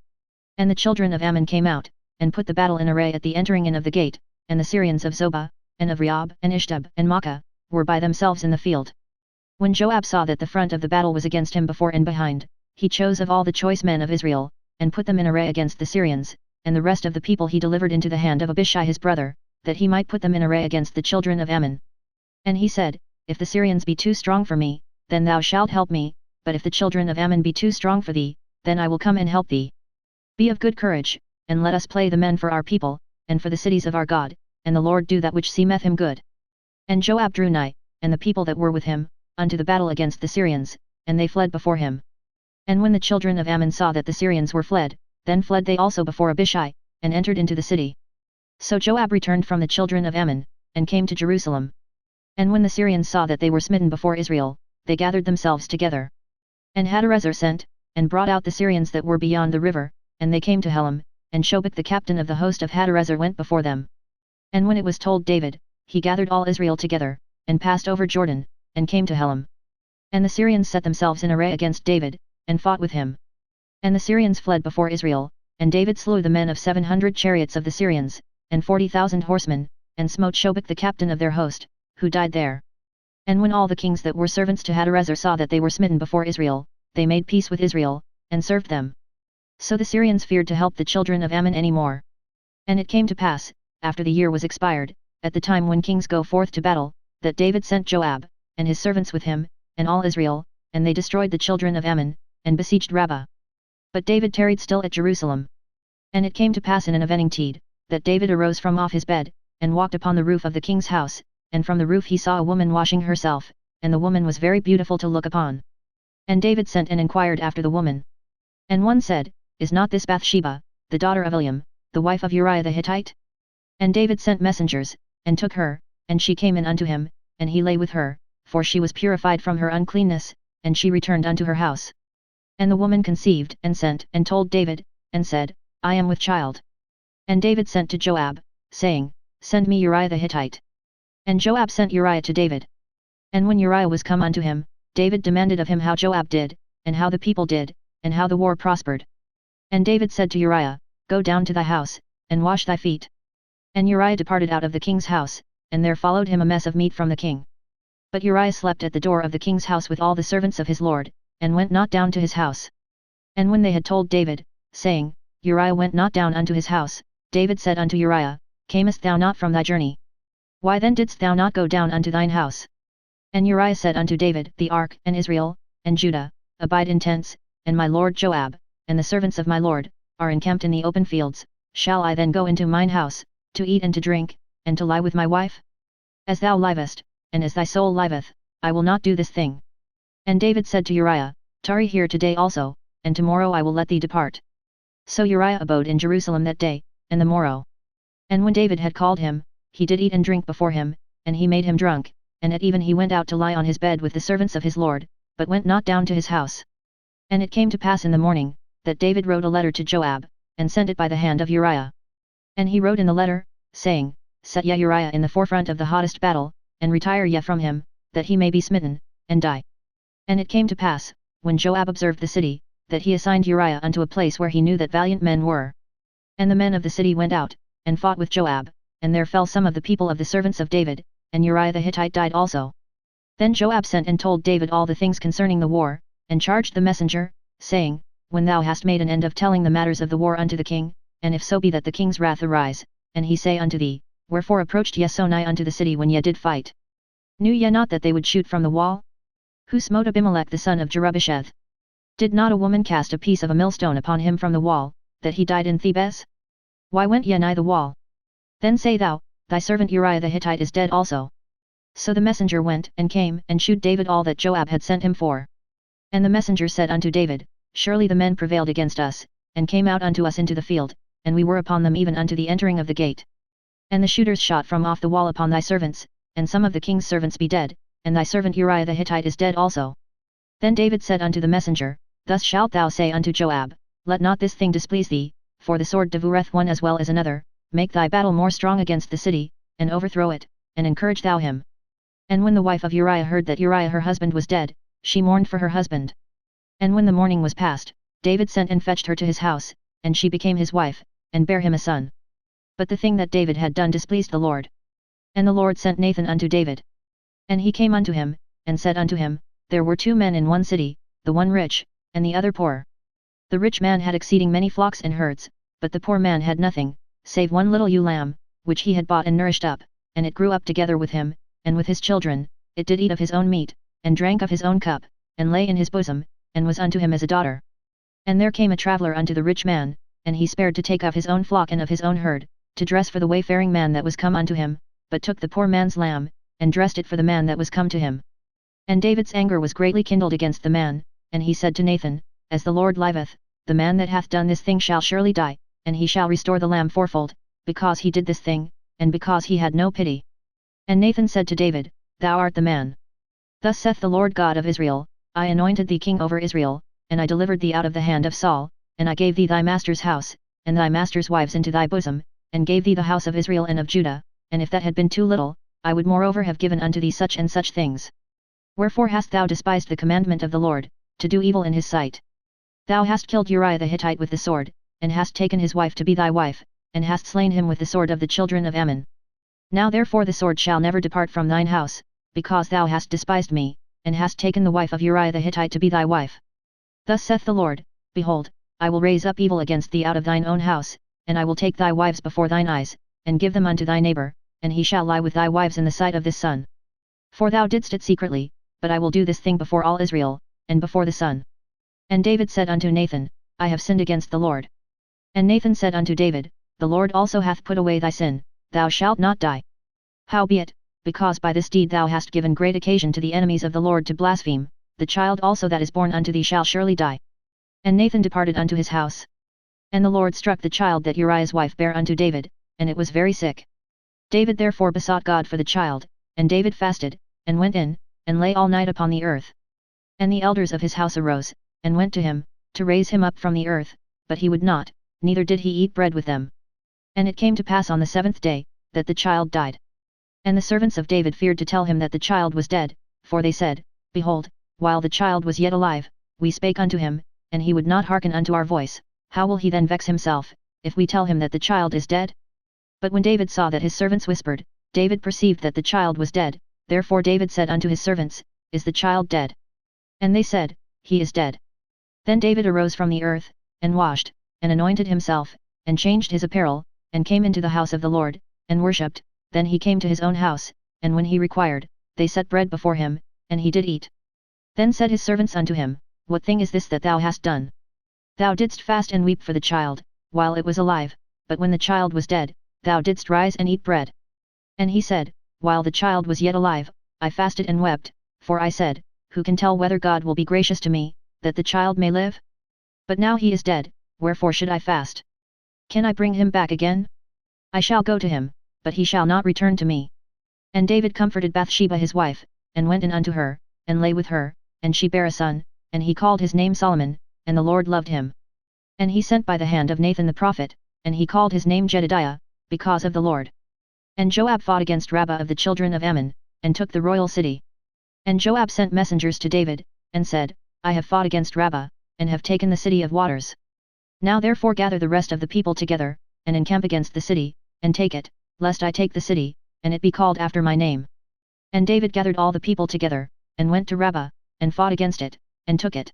And the children of Ammon came out, and put the battle in array at the entering in of the gate, and the Syrians of Zobah, and of Rehob, and Ishtub, and Maacah, were by themselves in the field. When Joab saw that the front of the battle was against him before and behind, he chose of all the choice men of Israel, and put them in array against the Syrians, and the rest of the people he delivered into the hand of Abishai his brother, that he might put them in array against the children of Ammon. And he said, If the Syrians be too strong for me, then thou shalt help me, but if the children of Ammon be too strong for thee, then I will come and help thee. Be of good courage, and let us play the men for our people, and for the cities of our God, and the Lord do that which seemeth him good. And Joab drew nigh, and the people that were with him, unto the battle against the Syrians, and they fled before him. And when the children of Ammon saw that the Syrians were fled, then fled they also before Abishai, and entered into the city. So Joab returned from the children of Ammon, and came to Jerusalem. And when the Syrians saw that they were smitten before Israel, they gathered themselves together. And Hadarezer sent, and brought out the Syrians that were beyond the river, and they came to Helam, and Shobach the captain of the host of Hadarezer went before them. And when it was told David, he gathered all Israel together, and passed over Jordan, and came to Helam. And the Syrians set themselves in array against David, and fought with him. And the Syrians fled before Israel, and David slew the men of 700 chariots of the Syrians, and 40,000 horsemen, and smote Shobach the captain of their host, who died there. And when all the kings that were servants to Hadarezer saw that they were smitten before Israel, they made peace with Israel, and served them. So the Syrians feared to help the children of Ammon any more. And it came to pass, after the year was expired, at the time when kings go forth to battle, that David sent Joab, and his servants with him, and all Israel, and they destroyed the children of Ammon, and besieged Rabbah. But David tarried still at Jerusalem. And it came to pass in an eventide, that David arose from off his bed, and walked upon the roof of the king's house, and from the roof he saw a woman washing herself, and the woman was very beautiful to look upon. And David sent and inquired after the woman. And one said, Is not this Bathsheba, the daughter of Eliam, the wife of Uriah the Hittite? And David sent messengers, and took her, and she came in unto him, and he lay with her, for she was purified from her uncleanness, and she returned unto her house. And the woman conceived, and sent, and told David, and said, I am with child. And David sent to Joab, saying, Send me Uriah the Hittite. And Joab sent Uriah to David. And when Uriah was come unto him, David demanded of him how Joab did, and how the people did, and how the war prospered. And David said to Uriah, Go down to thy house, and wash thy feet. And Uriah departed out of the king's house, and there followed him a mess of meat from the king. But Uriah slept at the door of the king's house with all the servants of his lord, and went not down to his house. And when they had told David, saying, Uriah went not down unto his house, David said unto Uriah, Camest thou not from thy journey? Why then didst thou not go down unto thine house? And Uriah said unto David, The ark, and Israel, and Judah, abide in tents, and my lord Joab, and the servants of my lord, are encamped in the open fields. Shall I then go into mine house, to eat and to drink, and to lie with my wife? As thou livest, and as thy soul liveth, I will not do this thing. And David said to Uriah, Tarry here today also, and tomorrow I will let thee depart. So Uriah abode in Jerusalem that day, and the morrow. And when David had called him, he did eat and drink before him, and he made him drunk, and at even he went out to lie on his bed with the servants of his lord, but went not down to his house. And it came to pass in the morning, that David wrote a letter to Joab, and sent it by the hand of Uriah. And he wrote in the letter, saying, Set ye Uriah in the forefront of the hottest battle, and retire ye from him, that he may be smitten, and die. And it came to pass, when Joab observed the city, that he assigned Uriah unto a place where he knew that valiant men were. And the men of the city went out, and fought with Joab, and there fell some of the people of the servants of David, and Uriah the Hittite died also. Then Joab sent and told David all the things concerning the war, and charged the messenger, saying, When thou hast made an end of telling the matters of the war unto the king, and if so be that the king's wrath arise, and he say unto thee, Wherefore approached ye so nigh unto the city when ye did fight? Knew ye not that they would shoot from the wall? Who smote Abimelech the son of Jerubbesheth? Did not a woman cast a piece of a millstone upon him from the wall, that he died in Thebes? Why went ye nigh the wall? Then say thou, Thy servant Uriah the Hittite is dead also. So the messenger went, and came, and shewed David all that Joab had sent him for. And the messenger said unto David, Surely the men prevailed against us, and came out unto us into the field, and we were upon them even unto the entering of the gate. And the shooters shot from off the wall upon thy servants, and some of the king's servants be dead, and thy servant Uriah the Hittite is dead also. Then David said unto the messenger, Thus shalt thou say unto Joab, Let not this thing displease thee, for the sword devoureth one as well as another. Make thy battle more strong against the city, and overthrow it, and encourage thou him. And when the wife of Uriah heard that Uriah her husband was dead, she mourned for her husband. And when the morning was past, David sent and fetched her to his house, and she became his wife, and bare him a son. But the thing that David had done displeased the Lord. And the Lord sent Nathan unto David. And he came unto him, and said unto him, There were 2 men in one city, the one rich, and the other poor. The rich man had exceeding many flocks and herds, but the poor man had nothing, save one little ewe lamb, which he had bought and nourished up, and it grew up together with him, and with his children. It did eat of his own meat, and drank of his own cup, and lay in his bosom, and was unto him as a daughter. And there came a traveller unto the rich man, and he spared to take of his own flock and of his own herd, to dress for the wayfaring man that was come unto him, but took the poor man's lamb, and dressed it for the man that was come to him. And David's anger was greatly kindled against the man, and he said to Nathan, As the Lord liveth, the man that hath done this thing shall surely die, and he shall restore the lamb fourfold, because he did this thing, and because he had no pity. And Nathan said to David, Thou art the man. Thus saith the Lord God of Israel, I anointed thee king over Israel, and I delivered thee out of the hand of Saul, and I gave thee thy master's house, and thy master's wives into thy bosom, and gave thee the house of Israel and of Judah, and if that had been too little, I would moreover have given unto thee such and such things. Wherefore hast thou despised the commandment of the Lord, to do evil in his sight? Thou hast killed Uriah the Hittite with the sword, and hast taken his wife to be thy wife, and hast slain him with the sword of the children of Ammon. Now therefore the sword shall never depart from thine house, because thou hast despised me, and hast taken the wife of Uriah the Hittite to be thy wife. Thus saith the Lord, Behold, I will raise up evil against thee out of thine own house, and I will take thy wives before thine eyes, and give them unto thy neighbor, and he shall lie with thy wives in the sight of this sun. For thou didst it secretly, but I will do this thing before all Israel, and before the sun. And David said unto Nathan, I have sinned against the Lord. And Nathan said unto David, The Lord also hath put away thy sin, thou shalt not die. Howbeit, because by this deed thou hast given great occasion to the enemies of the Lord to blaspheme, the child also that is born unto thee shall surely die. And Nathan departed unto his house. And the Lord struck the child that Uriah's wife bare unto David, and it was very sick. David therefore besought God for the child, and David fasted, and went in, and lay all night upon the earth. And the elders of his house arose, and went to him, to raise him up from the earth, but he would not, neither did he eat bread with them. And it came to pass on the 7th day, that the child died. And the servants of David feared to tell him that the child was dead, for they said, Behold, while the child was yet alive, we spake unto him, and he would not hearken unto our voice, how will he then vex himself, if we tell him that the child is dead? But when David saw that his servants whispered, David perceived that the child was dead, therefore David said unto his servants, Is the child dead? And they said, He is dead. Then David arose from the earth, and washed, and anointed himself, and changed his apparel, and came into the house of the Lord, and worshipped. Then he came to his own house, and when he required, they set bread before him, and he did eat. Then said his servants unto him, What thing is this that thou hast done? Thou didst fast and weep for the child, while it was alive, but when the child was dead, thou didst rise and eat bread. And he said, While the child was yet alive, I fasted and wept, for I said, Who can tell whether God will be gracious to me, that the child may live? But now he is dead, wherefore should I fast? Can I bring him back again? I shall go to him, but he shall not return to me. And David comforted Bathsheba his wife, and went in unto her, and lay with her, and she bare a son, and he called his name Solomon, and the Lord loved him. And he sent by the hand of Nathan the prophet, and he called his name Jedidiah, because of the Lord. And Joab fought against Rabbah of the children of Ammon, and took the royal city. And Joab sent messengers to David, and said, I have fought against Rabbah, and have taken the city of waters. Now therefore gather the rest of the people together, and encamp against the city, and take it, lest I take the city, and it be called after my name. And David gathered all the people together, and went to Rabbah, and fought against it, and took it.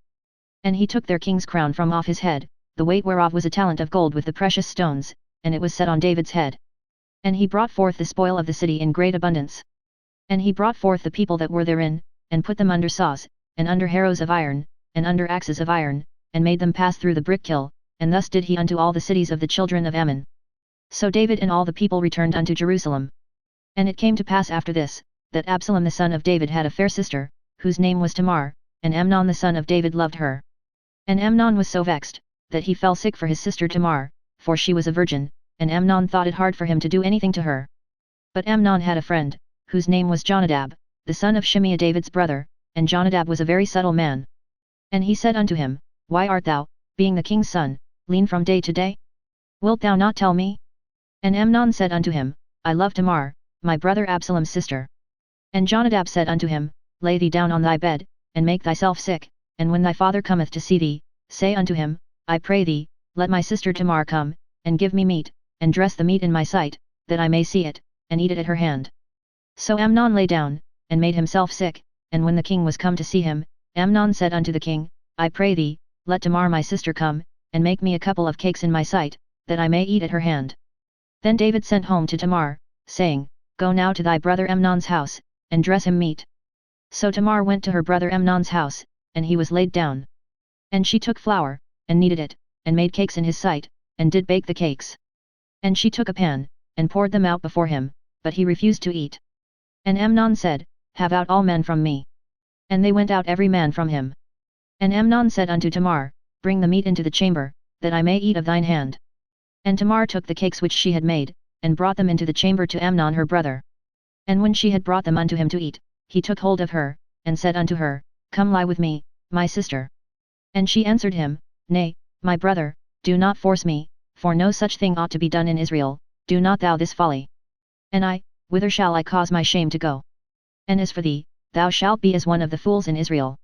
And he took their king's crown from off his head, the weight whereof was a talent of gold with the precious stones, and it was set on David's head. And he brought forth the spoil of the city in great abundance. And he brought forth the people that were therein, and put them under saws, and under harrows of iron, and under axes of iron, and made them pass through the brick-kiln, and thus did he unto all the cities of the children of Ammon. So David and all the people returned unto Jerusalem. And it came to pass after this, that Absalom the son of David had a fair sister, whose name was Tamar, and Amnon the son of David loved her. And Amnon was so vexed, that he fell sick for his sister Tamar, for she was a virgin, and Amnon thought it hard for him to do anything to her. But Amnon had a friend, whose name was Jonadab, the son of Shimeah David's brother, and Jonadab was a very subtle man. And he said unto him, Why art thou, being the king's son, lean from day to day? Wilt thou not tell me? And Amnon said unto him, I love Tamar, my brother Absalom's sister. And Jonadab said unto him, Lay thee down on thy bed, and make thyself sick, and when thy father cometh to see thee, say unto him, I pray thee, let my sister Tamar come, and give me meat, and dress the meat in my sight, that I may see it, and eat it at her hand. So Amnon lay down, and made himself sick, and when the king was come to see him, Amnon said unto the king, I pray thee, let Tamar my sister come, and make me a couple of cakes in my sight, that I may eat at her hand. Then David sent home to Tamar, saying, Go now to thy brother Amnon's house, and dress him meat. So Tamar went to her brother Amnon's house, and he was laid down. And she took flour, and kneaded it, and made cakes in his sight, and did bake the cakes. And she took a pan, and poured them out before him, but he refused to eat. And Amnon said, Have out all men from me. And they went out every man from him. And Amnon said unto Tamar, Bring the meat into the chamber, that I may eat of thine hand. And Tamar took the cakes which she had made, and brought them into the chamber to Amnon her brother. And when she had brought them unto him to eat, he took hold of her, and said unto her, Come lie with me, my sister. And she answered him, Nay, my brother, do not force me, for no such thing ought to be done in Israel, do not thou this folly. And I, whither shall I cause my shame to go? And as for thee, thou shalt be as one of the fools in Israel.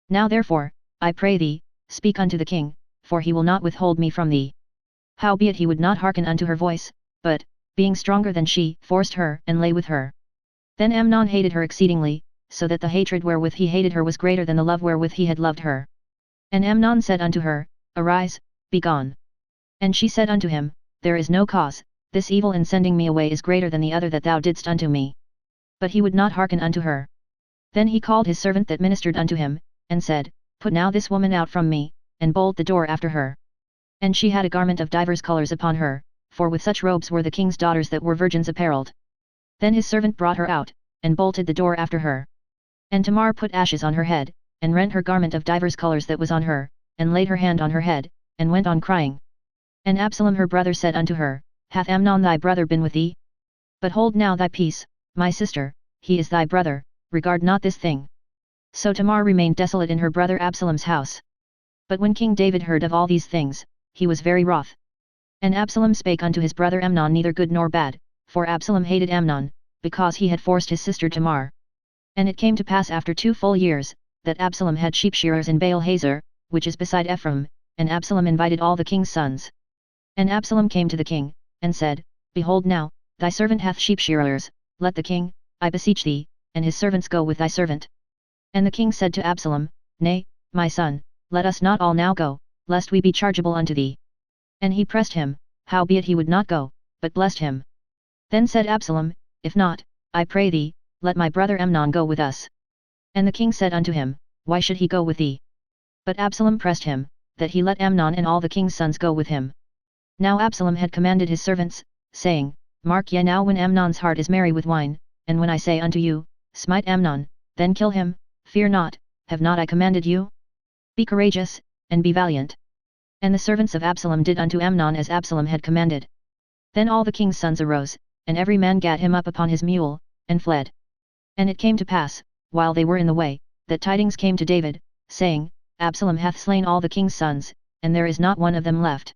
Now therefore, I pray thee, speak unto the king, for he will not withhold me from thee. Howbeit he would not hearken unto her voice, but, being stronger than she, forced her, and lay with her. Then Amnon hated her exceedingly, so that the hatred wherewith he hated her was greater than the love wherewith he had loved her. And Amnon said unto her, Arise, be gone. And she said unto him, There is no cause, this evil in sending me away is greater than the other that thou didst unto me. But he would not hearken unto her. Then he called his servant that ministered unto him, and said, Put now this woman out from me, and bolt the door after her. And she had a garment of divers colours upon her, for with such robes were the king's daughters that were virgins apparelled. Then his servant brought her out, and bolted the door after her. And Tamar put ashes on her head, and rent her garment of divers colours that was on her, and laid her hand on her head, and went on crying. And Absalom her brother said unto her, Hath Amnon thy brother been with thee? But hold now thy peace, my sister, he is thy brother, regard not this thing. So Tamar remained desolate in her brother Absalom's house. But when King David heard of all these things, he was very wroth. And Absalom spake unto his brother Amnon neither good nor bad, for Absalom hated Amnon, because he had forced his sister Tamar. And it came to pass after 2 full years, that Absalom had sheep shearers in Baal Hazor, which is beside Ephraim, and Absalom invited all the king's sons. And Absalom came to the king, and said, Behold now, thy servant hath sheep shearers, let the king, I beseech thee, and his servants go with thy servant. And the king said to Absalom, Nay, my son, let us not all now go, lest we be chargeable unto thee. And he pressed him, howbeit he would not go, but blessed him. Then said Absalom, If not, I pray thee, let my brother Amnon go with us. And the king said unto him, Why should he go with thee? But Absalom pressed him, that he let Amnon and all the king's sons go with him. Now Absalom had commanded his servants, saying, Mark ye now when Amnon's heart is merry with wine, and when I say unto you, Smite Amnon, then kill him, fear not, have not I commanded you? Be courageous, and be valiant. And the servants of Absalom did unto Amnon as Absalom had commanded. Then all the king's sons arose, and every man gat him up upon his mule, and fled. And it came to pass, while they were in the way, that tidings came to David, saying, Absalom hath slain all the king's sons, and there is not one of them left.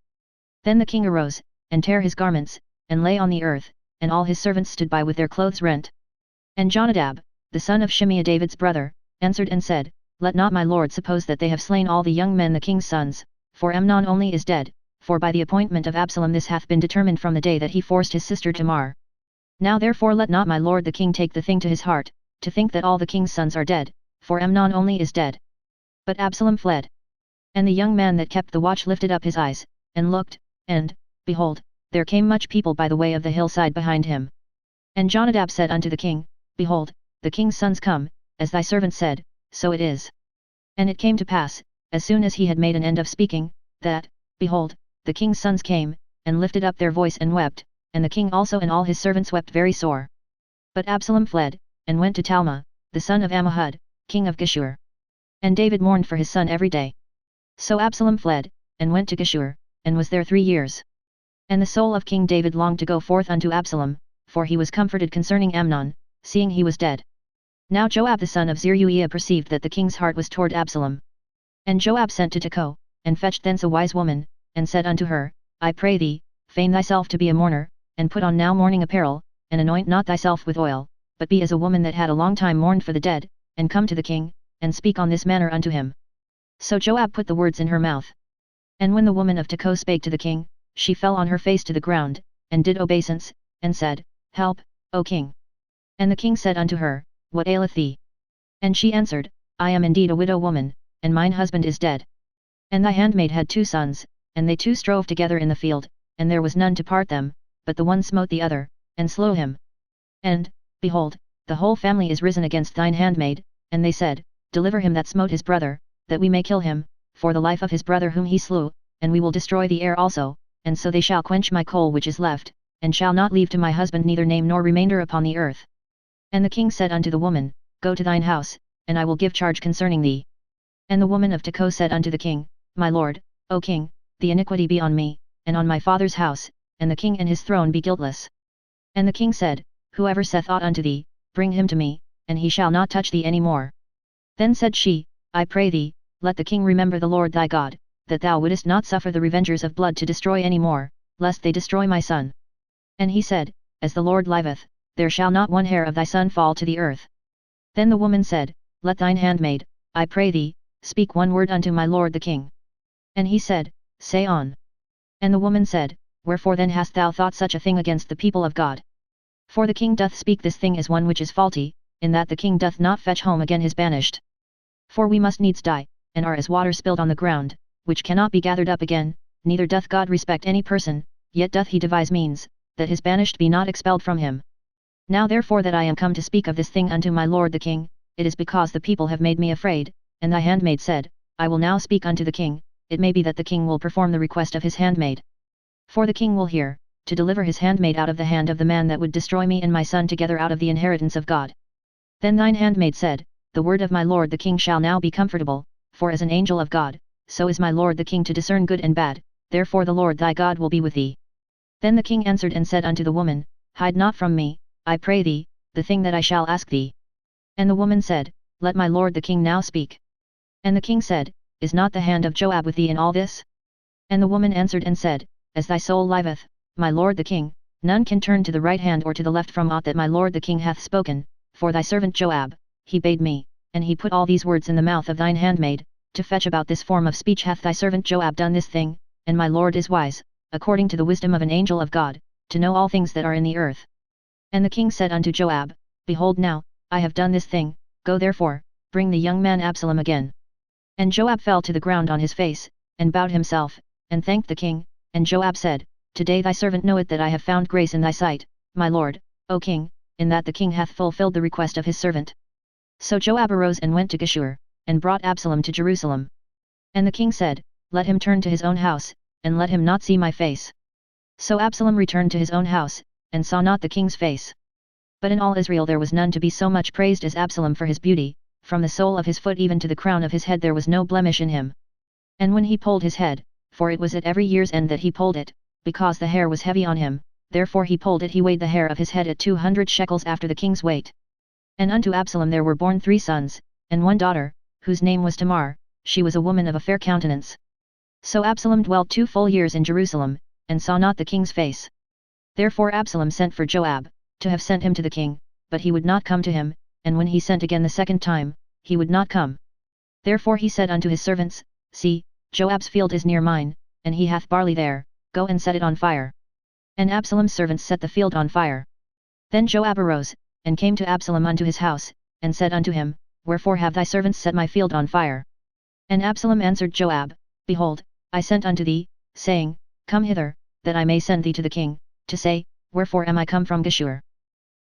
Then the king arose, and tare his garments, and lay on the earth, and all his servants stood by with their clothes rent. And Jonadab, the son of Shimeah David's brother, answered and said, Let not my lord suppose that they have slain all the young men the king's sons, for Amnon only is dead, for by the appointment of Absalom this hath been determined from the day that he forced his sister Tamar. Now therefore let not my lord the king take the thing to his heart, to think that all the king's sons are dead, for Amnon only is dead. But Absalom fled. And the young man that kept the watch lifted up his eyes, and looked, and, behold, there came much people by the way of the hillside behind him. And Jonadab said unto the king, Behold, the king's sons come, as thy servant said, so it is. And it came to pass, as soon as he had made an end of speaking, that, behold, the king's sons came, and lifted up their voice and wept, and the king also and all his servants wept very sore. But Absalom fled, and went to Talmah, the son of Ammihud, king of Geshur. And David mourned for his son every day. So Absalom fled, and went to Geshur, and was there 3 years. And the soul of King David longed to go forth unto Absalom, for he was comforted concerning Amnon, seeing he was dead. Now Joab the son of Zeruiah perceived that the king's heart was toward Absalom. And Joab sent to Tekoa, and fetched thence a wise woman, and said unto her, I pray thee, feign thyself to be a mourner, and put on now mourning apparel, and anoint not thyself with oil, but be as a woman that had a long time mourned for the dead, and come to the king, and speak on this manner unto him. So Joab put the words in her mouth. And when the woman of Tekoa spake to the king, she fell on her face to the ground, and did obeisance, and said, Help, O king. And the king said unto her, What aileth thee? And she answered, I am indeed a widow woman, and mine husband is dead. And thy handmaid had 2 sons, and they 2 strove together in the field, and there was none to part them, but the one smote the other, and slew him. And, behold, the whole family is risen against thine handmaid, and they said, Deliver him that smote his brother, that we may kill him, for the life of his brother whom he slew, and we will destroy the heir also, and so they shall quench my coal which is left, and shall not leave to my husband neither name nor remainder upon the earth. And the king said unto the woman, Go to thine house, and I will give charge concerning thee. And the woman of Tekoa said unto the king, My lord, O king, the iniquity be on me, and on my father's house, and the king and his throne be guiltless. And the king said, Whoever saith aught unto thee, bring him to me, and he shall not touch thee any more. Then said she, I pray thee, let the king remember the Lord thy God, that thou wouldest not suffer the revengers of blood to destroy any more, lest they destroy my son. And he said, As the Lord liveth, there shall not one hair of thy son fall to the earth. Then the woman said, Let thine handmaid, I pray thee, speak one word unto my lord the king. And he said, Say on. And the woman said, Wherefore then hast thou thought such a thing against the people of God? For the king doth speak this thing as one which is faulty, in that the king doth not fetch home again his banished. For we must needs die, and are as water spilled on the ground, which cannot be gathered up again, neither doth God respect any person, yet doth he devise means, that his banished be not expelled from him. Now therefore that I am come to speak of this thing unto my lord the king, it is because the people have made me afraid, and thy handmaid said, I will now speak unto the king, it may be that the king will perform the request of his handmaid. For the king will hear, to deliver his handmaid out of the hand of the man that would destroy me and my son together out of the inheritance of God. Then thine handmaid said, The word of my lord the king shall now be comfortable, for as an angel of God, so is my lord the king to discern good and bad, therefore the Lord thy God will be with thee. Then the king answered and said unto the woman, Hide not from me, I pray thee, the thing that I shall ask thee. And the woman said, Let my lord the king now speak. And the king said, Is not the hand of Joab with thee in all this? And the woman answered and said, As thy soul liveth, my lord the king, none can turn to the right hand or to the left from aught that my lord the king hath spoken, for thy servant Joab, he bade me, and he put all these words in the mouth of thine handmaid, to fetch about this form of speech hath thy servant Joab done this thing, and my lord is wise, according to the wisdom of an angel of God, to know all things that are in the earth. And the king said unto Joab, Behold now, I have done this thing, go therefore, bring the young man Absalom again. And Joab fell to the ground on his face, and bowed himself, and thanked the king, and Joab said, Today thy servant knoweth that I have found grace in thy sight, my lord, O king, in that the king hath fulfilled the request of his servant. So Joab arose and went to Geshur, and brought Absalom to Jerusalem. And the king said, Let him turn to his own house, and let him not see my face. So Absalom returned to his own house, and saw not the king's face. But in all Israel there was none to be so much praised as Absalom for his beauty, from the sole of his foot even to the crown of his head there was no blemish in him. And when he pulled his head, for it was at every year's end that he pulled it, because the hair was heavy on him, therefore he pulled it, he weighed the hair of his head at 200 shekels after the king's weight. And unto Absalom there were born 3 sons, and 1 daughter, whose name was Tamar, she was a woman of a fair countenance. So Absalom dwelt 2 full years in Jerusalem, and saw not the king's face. Therefore Absalom sent for Joab, to have sent him to the king, but he would not come to him, and when he sent again the second time, he would not come. Therefore he said unto his servants, See, Joab's field is near mine, and he hath barley there, go and set it on fire. And Absalom's servants set the field on fire. Then Joab arose, and came to Absalom unto his house, and said unto him, Wherefore have thy servants set my field on fire? And Absalom answered Joab, Behold, I sent unto thee, saying, Come hither, that I may send thee to the king, to say, Wherefore am I come from Geshur?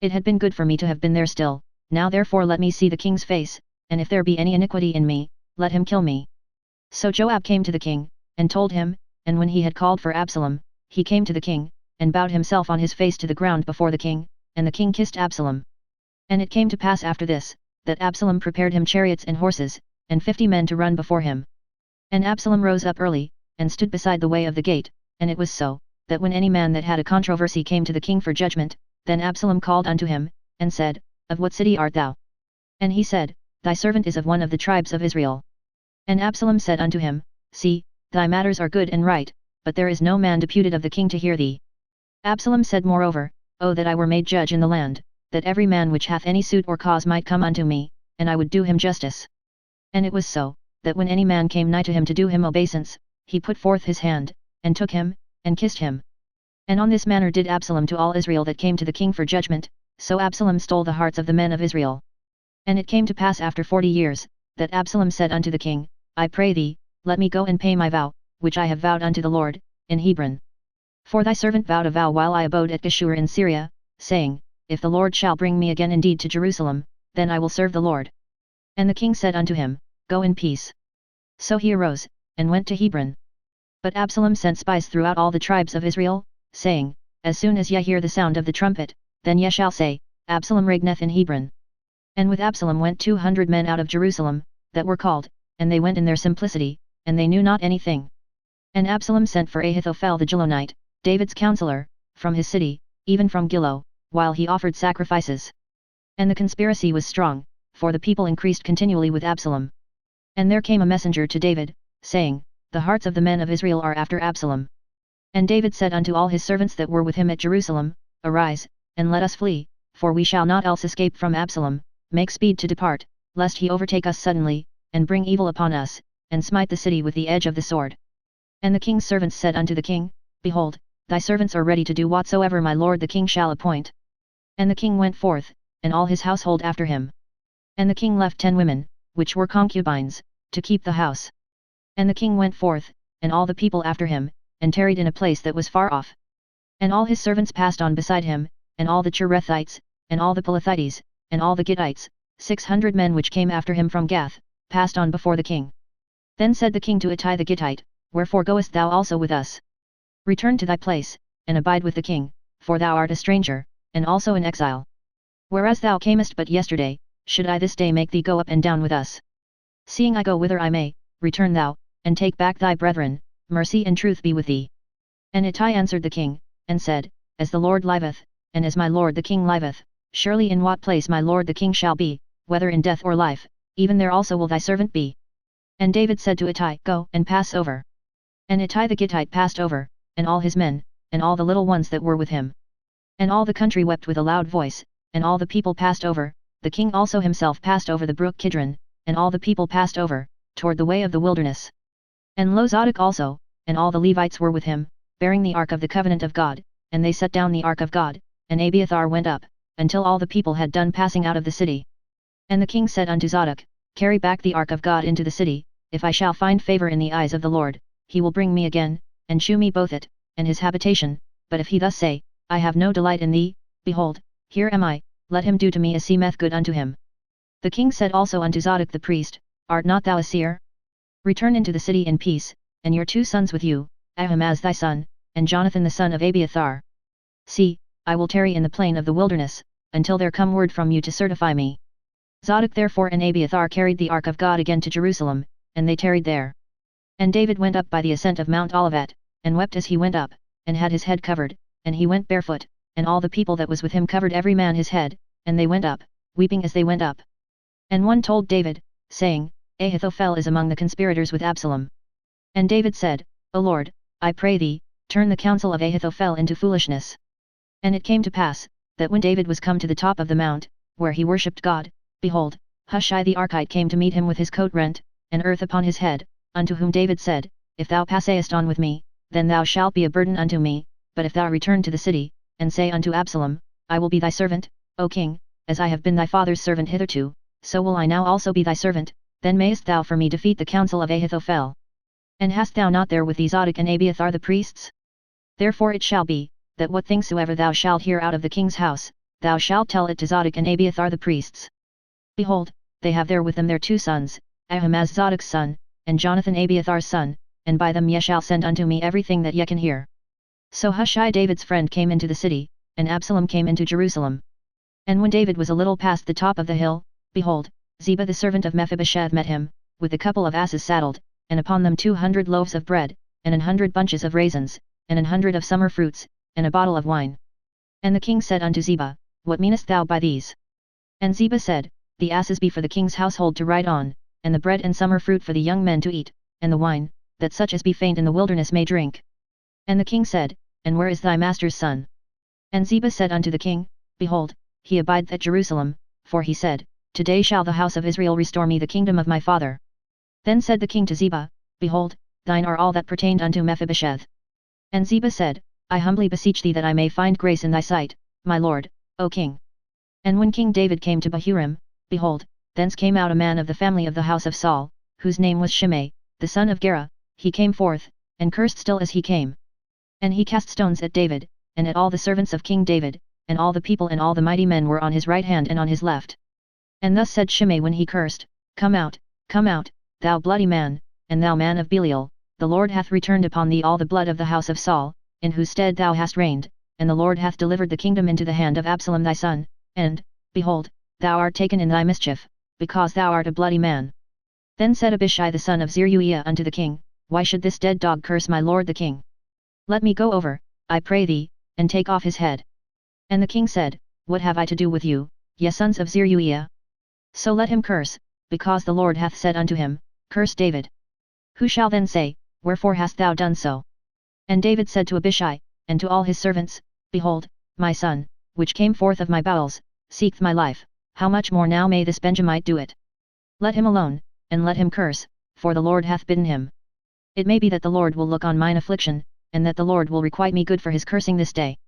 It had been good for me to have been there still, now therefore let me see the king's face, and if there be any iniquity in me, let him kill me. So Joab came to the king, and told him, and when he had called for Absalom, he came to the king, and bowed himself on his face to the ground before the king, and the king kissed Absalom. And it came to pass after this, that Absalom prepared him chariots and horses, and 50 men to run before him. And Absalom rose up early, and stood beside the way of the gate, and it was so, that when any man that had a controversy came to the king for judgment, then Absalom called unto him, and said, Of what city art thou? And he said, Thy servant is of one of the tribes of Israel. And Absalom said unto him, See, thy matters are good and right, but there is no man deputed of the king to hear thee. Absalom said moreover, O that I were made judge in the land, that every man which hath any suit or cause might come unto me, and I would do him justice. And it was so, that when any man came nigh to him to do him obeisance, he put forth his hand, and took him, and kissed him. And on this manner did Absalom to all Israel that came to the king for judgment, so Absalom stole the hearts of the men of Israel. And it came to pass after 40 years, that Absalom said unto the king, I pray thee, let me go and pay my vow, which I have vowed unto the Lord, in Hebron. For thy servant vowed a vow while I abode at Geshur in Syria, saying, If the Lord shall bring me again indeed to Jerusalem, then I will serve the Lord. And the king said unto him, Go in peace. So he arose, and went to Hebron. But Absalom sent spies throughout all the tribes of Israel, saying, As soon as ye hear the sound of the trumpet, then ye shall say, Absalom reigneth in Hebron. And with Absalom went 200 men out of Jerusalem, that were called, and they went in their simplicity, and they knew not anything. And Absalom sent for Ahithophel the Gilonite, David's counselor, from his city, even from Gilo, while he offered sacrifices. And the conspiracy was strong, for the people increased continually with Absalom. And there came a messenger to David, saying, The hearts of the men of Israel are after Absalom. And David said unto all his servants that were with him at Jerusalem, Arise, and let us flee, for we shall not else escape from Absalom, make speed to depart, lest he overtake us suddenly, and bring evil upon us, and smite the city with the edge of the sword. And the king's servants said unto the king, behold, thy servants are ready to do whatsoever my lord the king shall appoint. And the king went forth, and all his household after him. And the king left 10 women, which were concubines, to keep the house. And the king went forth, and all the people after him, and tarried in a place that was far off. And all his servants passed on beside him, and all the Cherethites, and all the Pelethites, and all the Gittites, 600 men which came after him from Gath, passed on before the king. Then said the king to Ittai the Gittite, Wherefore goest thou also with us? Return to thy place, and abide with the king, for thou art a stranger, and also an exile. Whereas thou camest but yesterday, should I this day make thee go up and down with us? Seeing I go whither I may, return thou, and take back thy brethren, mercy and truth be with thee. And Ittai answered the king, and said, As the Lord liveth, and as my lord the king liveth, surely in what place my lord the king shall be, whether in death or life, even there also will thy servant be. And David said to Ittai, Go and pass over. And Ittai the Gittite passed over, and all his men, and all the little ones that were with him. And all the country wept with a loud voice, and all the people passed over, the king also himself passed over the brook Kidron, and all the people passed over, toward the way of the wilderness. And lo Zadok also, and all the Levites were with him, bearing the ark of the covenant of God, and they set down the ark of God, and Abiathar went up, until all the people had done passing out of the city. And the king said unto Zadok, Carry back the ark of God into the city, if I shall find favor in the eyes of the Lord, he will bring me again, and shew me both it, and his habitation, but if he thus say, I have no delight in thee, behold, here am I, let him do to me as seemeth good unto him. The king said also unto Zadok the priest, Art not thou a seer? Return into the city in peace, and your 2 sons with you, Ahimaaz thy son, and Jonathan the son of Abiathar. See, I will tarry in the plain of the wilderness, until there come word from you to certify me. Zadok therefore and Abiathar carried the ark of God again to Jerusalem, and they tarried there. And David went up by the ascent of Mount Olivet, and wept as he went up, and had his head covered, and he went barefoot, and all the people that was with him covered every man his head, and they went up, weeping as they went up. And one told David, saying, Ahithophel is among the conspirators with Absalom. And David said, O Lord, I pray thee, turn the counsel of Ahithophel into foolishness. And it came to pass, that when David was come to the top of the mount, where he worshipped God, behold, Hushai the Archite came to meet him with his coat rent, and earth upon his head, unto whom David said, If thou passest on with me, then thou shalt be a burden unto me, but if thou return to the city, and say unto Absalom, I will be thy servant, O king, as I have been thy father's servant hitherto, so will I now also be thy servant, then mayest thou for me defeat the counsel of Ahithophel. And hast thou not there with thee Zadok and Abiathar the priests? Therefore it shall be, that what things soever thou shalt hear out of the king's house, thou shalt tell it to Zadok and Abiathar the priests. Behold, they have there with them their 2 sons, Ahimaaz Zadok's son, and Jonathan Abiathar's son, and by them ye shall send unto me everything that ye can hear. So Hushai David's friend came into the city, and Absalom came into Jerusalem. And when David was a little past the top of the hill, behold, Ziba the servant of Mephibosheth met him, with a couple of asses saddled, and upon them 200 loaves of bread, and 100 bunches of raisins, and 100 of summer fruits, and a bottle of wine. And the king said unto Ziba, What meanest thou by these? And Ziba said, The asses be for the king's household to ride on, and the bread and summer fruit for the young men to eat, and the wine, that such as be faint in the wilderness may drink. And the king said, And where is thy master's son? And Ziba said unto the king, Behold, he abideth at Jerusalem, for he said, Today shall the house of Israel restore me the kingdom of my father. Then said the king to Ziba, Behold, thine are all that pertained unto Mephibosheth. And Ziba said, I humbly beseech thee that I may find grace in thy sight, my lord, O king. And when King David came to Bahurim, behold, thence came out a man of the family of the house of Saul, whose name was Shimei, the son of Gera. He came forth, and cursed still as he came. And he cast stones at David, and at all the servants of King David, and all the people and all the mighty men were on his right hand and on his left. And thus said Shimei when he cursed, Come out, thou bloody man, and thou man of Belial, the Lord hath returned upon thee all the blood of the house of Saul, in whose stead thou hast reigned, and the Lord hath delivered the kingdom into the hand of Absalom thy son, and, behold, thou art taken in thy mischief, because thou art a bloody man. Then said Abishai the son of Zeruiah unto the king, Why should this dead dog curse my lord the king? Let me go over, I pray thee, and take off his head. And the king said, What have I to do with you, ye sons of Zeruiah? So let him curse, because the Lord hath said unto him, Curse David. Who shall then say, Wherefore hast thou done so? And David said to Abishai, and to all his servants, Behold, my son, which came forth of my bowels, seeketh my life, how much more now may this Benjamite do it? Let him alone, and let him curse, for the Lord hath bidden him. It may be that the Lord will look on mine affliction, and that the Lord will requite me good for his cursing this day.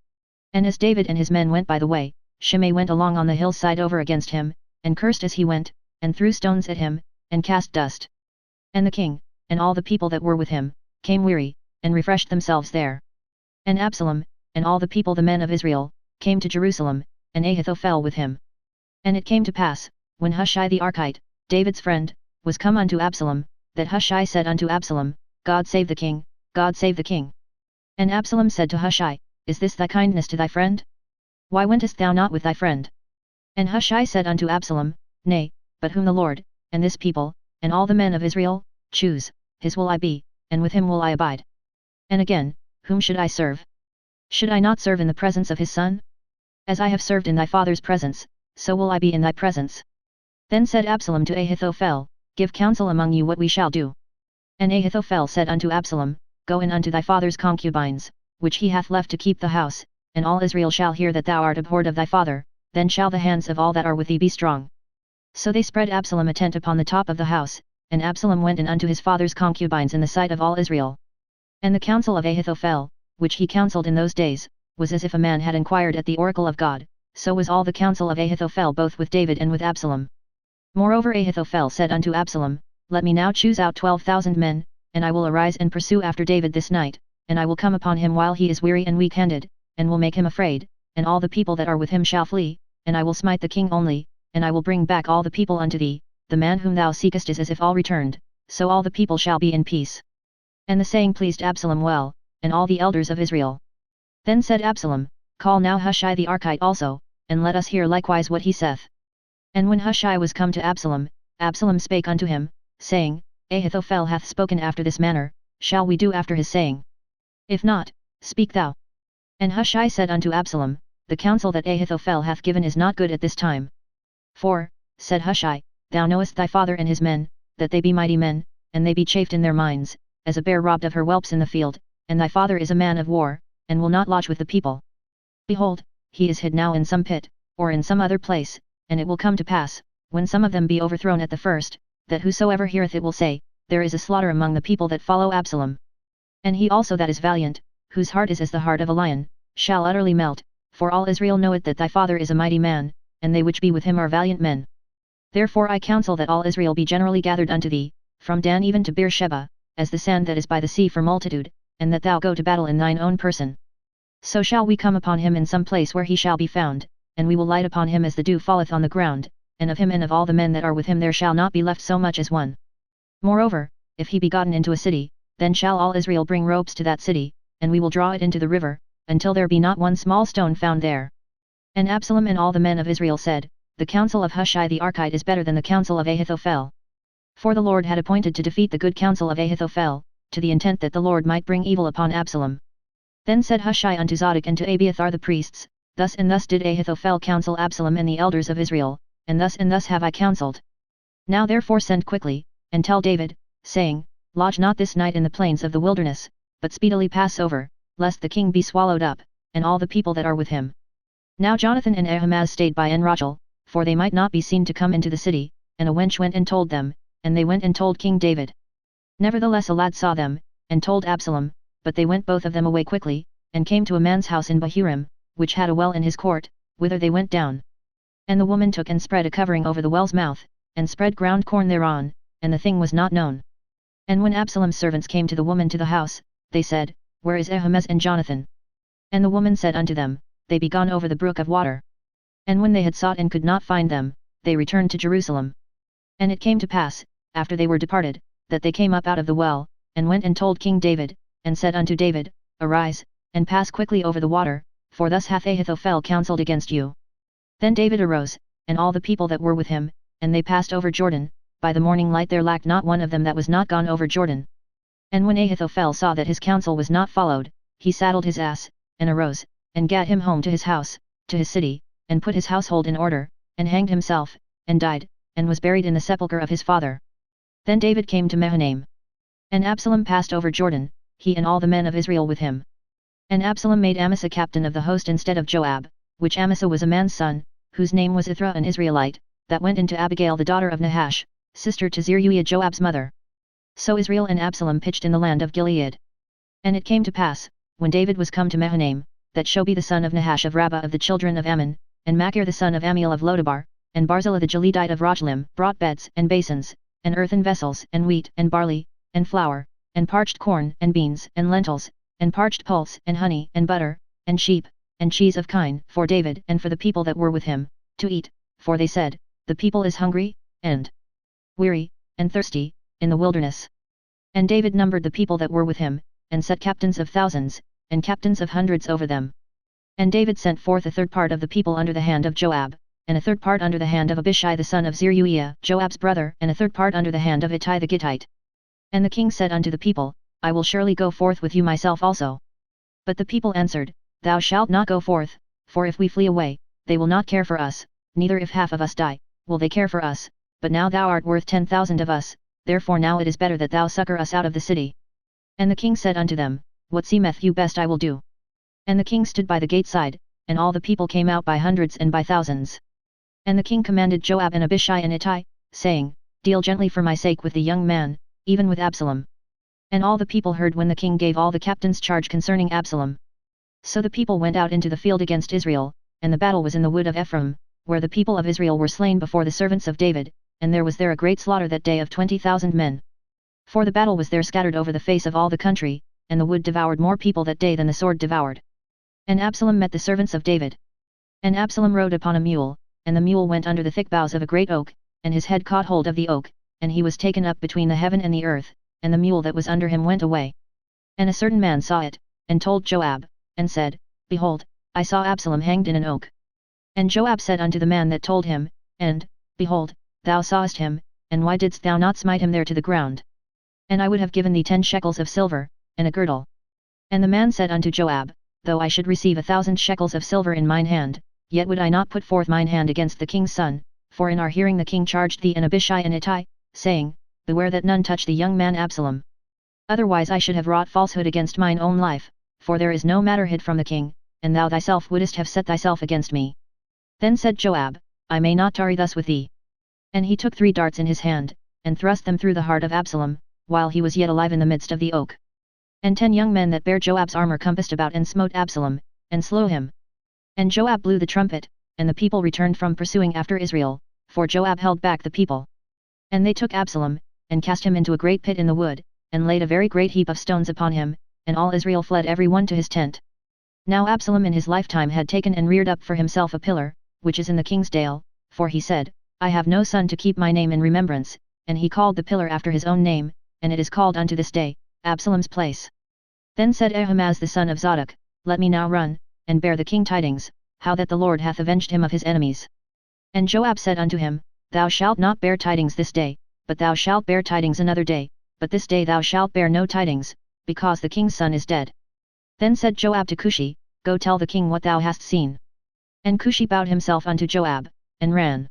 And as David and his men went by the way, Shimei went along on the hillside over against him, and cursed as he went, and threw stones at him, and cast dust. And the king, and all the people that were with him, came weary, and refreshed themselves there. And Absalom, and all the people the men of Israel, came to Jerusalem, and Ahithophel with him. And it came to pass, when Hushai the Archite, David's friend, was come unto Absalom, that Hushai said unto Absalom, God save the king, God save the king. And Absalom said to Hushai, Is this thy kindness to thy friend? Why wentest thou not with thy friend? And Hushai said unto Absalom, Nay, but whom the Lord, and this people, and all the men of Israel, choose, his will I be, and with him will I abide. And again, whom should I serve? Should I not serve in the presence of his son? As I have served in thy father's presence, so will I be in thy presence. Then said Absalom to Ahithophel, Give counsel among you what we shall do. And Ahithophel said unto Absalom, Go in unto thy father's concubines, which he hath left to keep the house, and all Israel shall hear that thou art abhorred of thy father, then shall the hands of all that are with thee be strong. So they spread Absalom a tent upon the top of the house, and Absalom went in unto his father's concubines in the sight of all Israel. And the counsel of Ahithophel, which he counselled in those days, was as if a man had inquired at the oracle of God, so was all the counsel of Ahithophel both with David and with Absalom. Moreover Ahithophel said unto Absalom, Let me now choose out 12,000 men, and I will arise and pursue after David this night, and I will come upon him while he is weary and weak-handed, and will make him afraid, and all the people that are with him shall flee, and I will smite the king only, and I will bring back all the people unto thee. The man whom thou seekest is as if all returned, so all the people shall be in peace. And the saying pleased Absalom well, and all the elders of Israel. Then said Absalom, Call now Hushai the Archite also, and let us hear likewise what he saith. And when Hushai was come to Absalom, Absalom spake unto him, saying, Ahithophel hath spoken after this manner, shall we do after his saying? If not, speak thou. And Hushai said unto Absalom, The counsel that Ahithophel hath given is not good at this time. For, said Hushai, Thou knowest thy father and his men, that they be mighty men, and they be chafed in their minds, as a bear robbed of her whelps in the field, and thy father is a man of war, and will not lodge with the people. Behold, he is hid now in some pit, or in some other place, and it will come to pass, when some of them be overthrown at the first, that whosoever heareth it will say, There is a slaughter among the people that follow Absalom. And he also that is valiant, whose heart is as the heart of a lion, shall utterly melt, for all Israel knoweth that thy father is a mighty man, and they which be with him are valiant men. Therefore I counsel that all Israel be generally gathered unto thee, from Dan even to Beersheba, as the sand that is by the sea for multitude, and that thou go to battle in thine own person. So shall we come upon him in some place where he shall be found, and we will light upon him as the dew falleth on the ground, and of him and of all the men that are with him there shall not be left so much as one. Moreover, if he be gotten into a city, then shall all Israel bring ropes to that city, and we will draw it into the river, until there be not one small stone found there. And Absalom and all the men of Israel said, The counsel of Hushai the Archite is better than the counsel of Ahithophel. For the Lord had appointed to defeat the good counsel of Ahithophel, to the intent that the Lord might bring evil upon Absalom. Then said Hushai unto Zadok and to Abiathar the priests, Thus and thus did Ahithophel counsel Absalom and the elders of Israel, and thus have I counselled. Now therefore send quickly, and tell David, saying, Lodge not this night in the plains of the wilderness, but speedily pass over, lest the king be swallowed up, and all the people that are with him. Now Jonathan and Ahimaaz stayed by En-Rogel, for they might not be seen to come into the city, and a wench went and told them, and they went and told King David. Nevertheless a lad saw them, and told Absalom, but they went both of them away quickly, and came to a man's house in Bahurim, which had a well in his court, whither they went down. And the woman took and spread a covering over the well's mouth, and spread ground corn thereon, and the thing was not known. And when Absalom's servants came to the woman to the house, they said, Where is Ahimaaz and Jonathan? And the woman said unto them, They be gone over the brook of water. And when they had sought and could not find them, they returned to Jerusalem. And it came to pass, after they were departed, that they came up out of the well, and went and told King David, and said unto David, Arise, and pass quickly over the water, for thus hath Ahithophel counselled against you. Then David arose, and all the people that were with him, and they passed over Jordan. By the morning light there lacked not one of them that was not gone over Jordan. And when Ahithophel saw that his counsel was not followed, he saddled his ass, and arose, and gat him home to his house, to his city, and put his household in order, and hanged himself, and died, and was buried in the sepulchre of his father. Then David came to Mahanaim. And Absalom passed over Jordan, he and all the men of Israel with him. And Absalom made Amasa captain of the host instead of Joab, which Amasa was a man's son, whose name was Ithra an Israelite, that went into Abigail the daughter of Nahash, sister to Zeruiah Joab's mother. So Israel and Absalom pitched in the land of Gilead. And it came to pass, when David was come to Mahanaim, that Shobi the son of Nahash of Rabbah of the children of Ammon, and Machir the son of Amiel of Lodabar, and Barzillai the Gileadite of Rogelim brought beds and basins, and earthen vessels and wheat and barley, and flour, and parched corn and beans and lentils, and parched pulse and honey and butter, and sheep, and cheese of kine for David and for the people that were with him, to eat, for they said, the people is hungry, and weary, and thirsty, in the wilderness. And David numbered the people that were with him, and set captains of thousands, and captains of hundreds over them. And David sent forth a third part of the people under the hand of Joab, and a third part under the hand of Abishai the son of Zeruiah, Joab's brother, and a third part under the hand of Ittai the Gittite. And the king said unto the people, I will surely go forth with you myself also. But the people answered, Thou shalt not go forth, for if we flee away, they will not care for us, neither if half of us die, will they care for us, but now thou art worth 10,000 of us, therefore now it is better that thou succour us out of the city. And the king said unto them, What seemeth you best I will do. And the king stood by the gate side, and all the people came out by hundreds and by thousands. And the king commanded Joab and Abishai and Ittai, saying, Deal gently for my sake with the young man, even with Absalom. And all the people heard when the king gave all the captains charge concerning Absalom. So the people went out into the field against Israel, and the battle was in the wood of Ephraim, where the people of Israel were slain before the servants of David, and there was there a great slaughter that day of 20,000 men. For the battle was there scattered over the face of all the country, and the wood devoured more people that day than the sword devoured. And Absalom met the servants of David. And Absalom rode upon a mule, and the mule went under the thick boughs of a great oak, and his head caught hold of the oak, and he was taken up between the heaven and the earth, and the mule that was under him went away. And a certain man saw it, and told Joab, and said, Behold, I saw Absalom hanged in an oak. And Joab said unto the man that told him, And, behold, thou sawest him, and why didst thou not smite him there to the ground? And I would have given thee 10 shekels of silver, and a girdle. And the man said unto Joab, Though I should receive 1,000 shekels of silver in mine hand, yet would I not put forth mine hand against the king's son, for in our hearing the king charged thee and Abishai and Ittai, saying, Beware that none touch the young man Absalom. Otherwise I should have wrought falsehood against mine own life, for there is no matter hid from the king, and thou thyself wouldest have set thyself against me. Then said Joab, I may not tarry thus with thee. And he took 3 darts in his hand, and thrust them through the heart of Absalom, while he was yet alive in the midst of the oak. And 10 young men that bare Joab's armor compassed about and smote Absalom, and slew him. And Joab blew the trumpet, and the people returned from pursuing after Israel, for Joab held back the people. And they took Absalom, and cast him into a great pit in the wood, and laid a very great heap of stones upon him, and all Israel fled every one to his tent. Now Absalom in his lifetime had taken and reared up for himself a pillar, which is in the king's dale, for he said, I have no son to keep my name in remembrance, and he called the pillar after his own name, and it is called unto this day, Absalom's place. Then said Ahimaaz the son of Zadok, Let me now run, and bear the king tidings, how that the Lord hath avenged him of his enemies. And Joab said unto him, Thou shalt not bear tidings this day, but thou shalt bear tidings another day, but this day thou shalt bear no tidings, because the king's son is dead. Then said Joab to Cushi, Go tell the king what thou hast seen. And Cushi bowed himself unto Joab, and ran.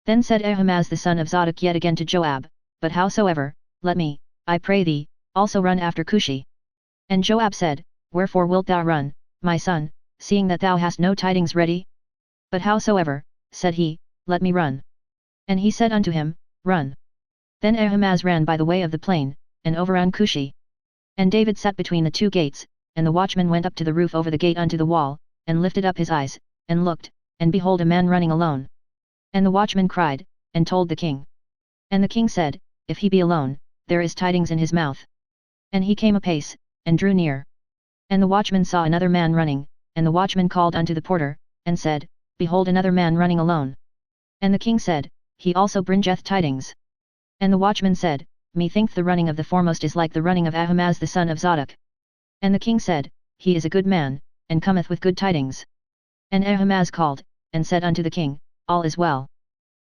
Then said Ahimaaz the son of Zadok yet again to Joab, But howsoever, let me, I pray thee, also run after Cushi. And Joab said, Wherefore wilt thou run, my son, seeing that thou hast no tidings ready? But howsoever, said he, let me run. And he said unto him, Run. Then Ahimaaz ran by the way of the plain, and overran Cushi. And David sat between the 2 gates, and the watchman went up to the roof over the gate unto the wall, and lifted up his eyes, and looked, and behold a man running alone. And the watchman cried, and told the king. And the king said, If he be alone, there is tidings in his mouth. And he came apace, and drew near. And the watchman saw another man running, and the watchman called unto the porter, and said, Behold another man running alone. And the king said, He also bringeth tidings. And the watchman said, Methinks the running of the foremost is like the running of Ahimaaz the son of Zadok. And the king said, He is a good man, and cometh with good tidings. And Ahimaaz called, and said unto the king, All is well.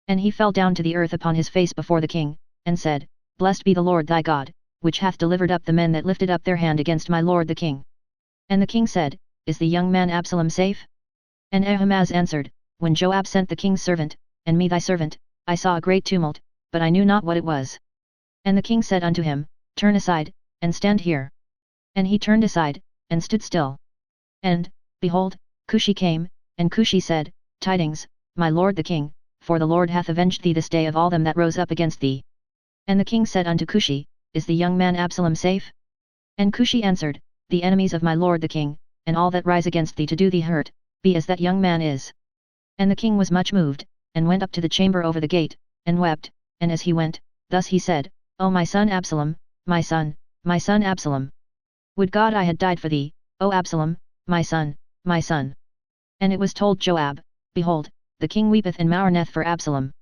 And he fell down to the earth upon his face before the king, and said, Blessed be the Lord thy God, which hath delivered up the men that lifted up their hand against my lord the king. And the king said, Is the young man Absalom safe? And Ahimaaz answered, When Joab sent the king's servant, and me thy servant, I saw a great tumult, but I knew not what it was. And the king said unto him, Turn aside, and stand here. And he turned aside, and stood still. And, behold, Cushi came, and Cushi said, Tidings, my lord the king, for the Lord hath avenged thee this day of all them that rose up against thee. And the king said unto Cushi, Is the young man Absalom safe? And Cushi answered, the enemies of my lord the king, and all that rise against thee to do thee hurt, be as that young man is. And the king was much moved, and went up to the chamber over the gate, and wept, and as he went, thus he said, O my son Absalom, my son Absalom! Would God I had died for thee, O Absalom, my son, my son! And it was told Joab, Behold, the king weepeth and mourneth for Absalom.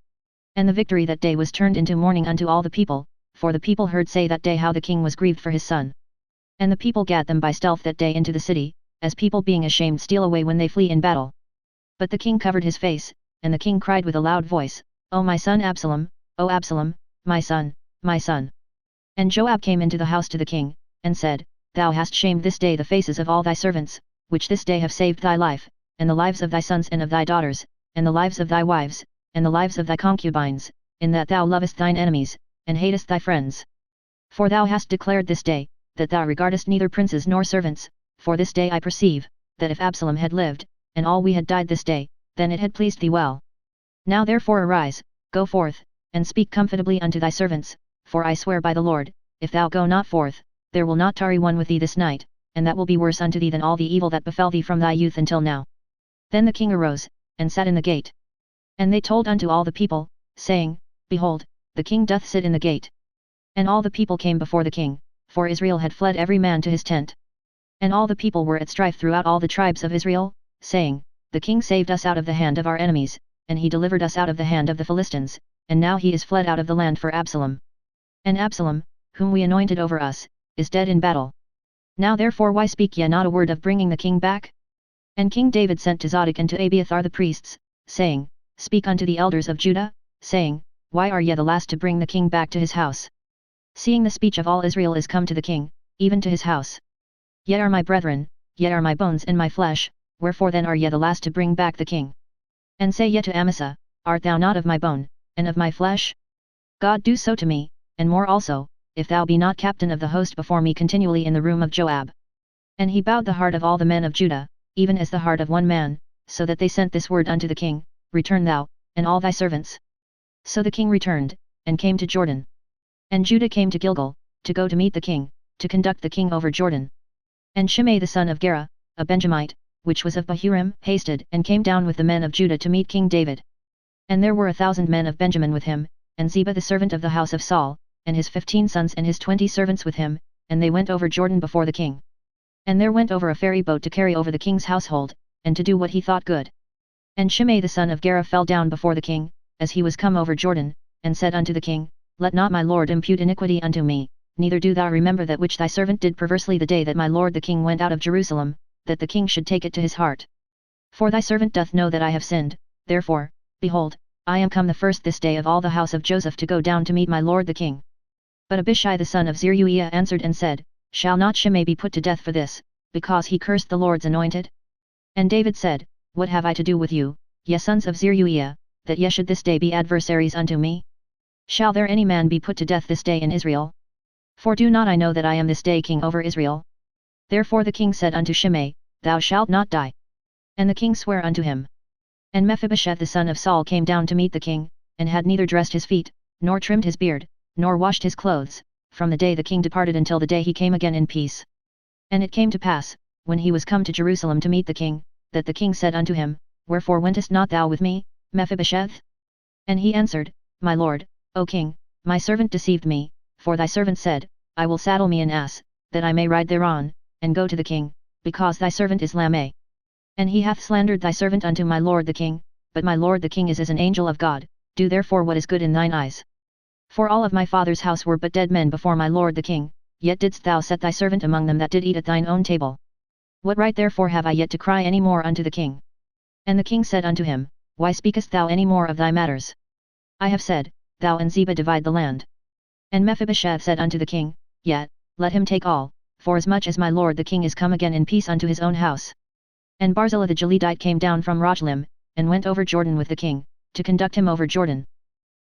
And the victory that day was turned into mourning unto all the people, for the people heard say that day how the king was grieved for his son. And the people gat them by stealth that day into the city, as people being ashamed steal away when they flee in battle. But the king covered his face, and the king cried with a loud voice, O my son Absalom, O Absalom, my son, my son! And Joab came into the house to the king, and said, Thou hast shamed this day the faces of all thy servants, which this day have saved thy life, and the lives of thy sons and of thy daughters, and the lives of thy wives, and the lives of thy concubines, in that thou lovest thine enemies, and hatest thy friends. For thou hast declared this day, that thou regardest neither princes nor servants, for this day I perceive, that if Absalom had lived, and all we had died this day, then it had pleased thee well. Now therefore arise, go forth, and speak comfortably unto thy servants, for I swear by the Lord, if thou go not forth, there will not tarry one with thee this night, and that will be worse unto thee than all the evil that befell thee from thy youth until now. Then the king arose, and sat in the gate. And they told unto all the people, saying, Behold, the king doth sit in the gate. And all the people came before the king, for Israel had fled every man to his tent. And all the people were at strife throughout all the tribes of Israel, saying, The king saved us out of the hand of our enemies, and he delivered us out of the hand of the Philistines, and now he is fled out of the land for Absalom. And Absalom, whom we anointed over us, is dead in battle. Now therefore why speak ye not a word of bringing the king back? And King David sent to Zadok and to Abiathar the priests, saying, Speak unto the elders of Judah, saying, Why are ye the last to bring the king back to his house? Seeing the speech of all Israel is come to the king, even to his house. Ye are my brethren, ye are my bones and my flesh, wherefore then are ye the last to bring back the king? And say ye to Amasa, Art thou not of my bone, and of my flesh? God do so to me, and more also, if thou be not captain of the host before me continually in the room of Joab. And he bowed the heart of all the men of Judah, even as the heart of one man, so that they sent this word unto the king, Return thou, and all thy servants. So the king returned, and came to Jordan. And Judah came to Gilgal, to go to meet the king, to conduct the king over Jordan. And Shimei the son of Gera, a Benjamite, which was of Bahurim, hasted and came down with the men of Judah to meet King David. And there were 1,000 men of Benjamin with him, and Ziba the servant of the house of Saul, and his 15 sons and his 20 servants with him, and they went over Jordan before the king. And there went over a ferry boat to carry over the king's household, and to do what he thought good. And Shimei the son of Gera fell down before the king, as he was come over Jordan, and said unto the king, Let not my lord impute iniquity unto me, neither do thou remember that which thy servant did perversely the day that my lord the king went out of Jerusalem, that the king should take it to his heart. For thy servant doth know that I have sinned, therefore, behold, I am come the first this day of all the house of Joseph to go down to meet my lord the king. But Abishai the son of Zeruiah answered and said, Shall not Shimei be put to death for this, because he cursed the Lord's anointed? And David said, What have I to do with you, ye sons of Zeruiah, that ye should this day be adversaries unto me? Shall there any man be put to death this day in Israel? For do not I know that I am this day king over Israel? Therefore the king said unto Shimei, Thou shalt not die. And the king sware unto him. And Mephibosheth the son of Saul came down to meet the king, and had neither dressed his feet, nor trimmed his beard, nor washed his clothes, from the day the king departed until the day he came again in peace. And it came to pass, when he was come to Jerusalem to meet the king, that the king said unto him, Wherefore wentest not thou with me, Mephibosheth? And he answered, My lord, O king, my servant deceived me, for thy servant said, I will saddle me an ass, that I may ride thereon, and go to the king, because thy servant is Lameh. And he hath slandered thy servant unto my lord the king, but my lord the king is as an angel of God, do therefore what is good in thine eyes. For all of my father's house were but dead men before my lord the king, yet didst thou set thy servant among them that did eat at thine own table. What right therefore have I yet to cry any more unto the king? And the king said unto him, Why speakest thou any more of thy matters? I have said, Thou and Ziba divide the land. And Mephibosheth said unto the king, Yet, let him take all, forasmuch as my lord the king is come again in peace unto his own house. And Barzillai the Gileadite came down from Rogelim, and went over Jordan with the king, to conduct him over Jordan.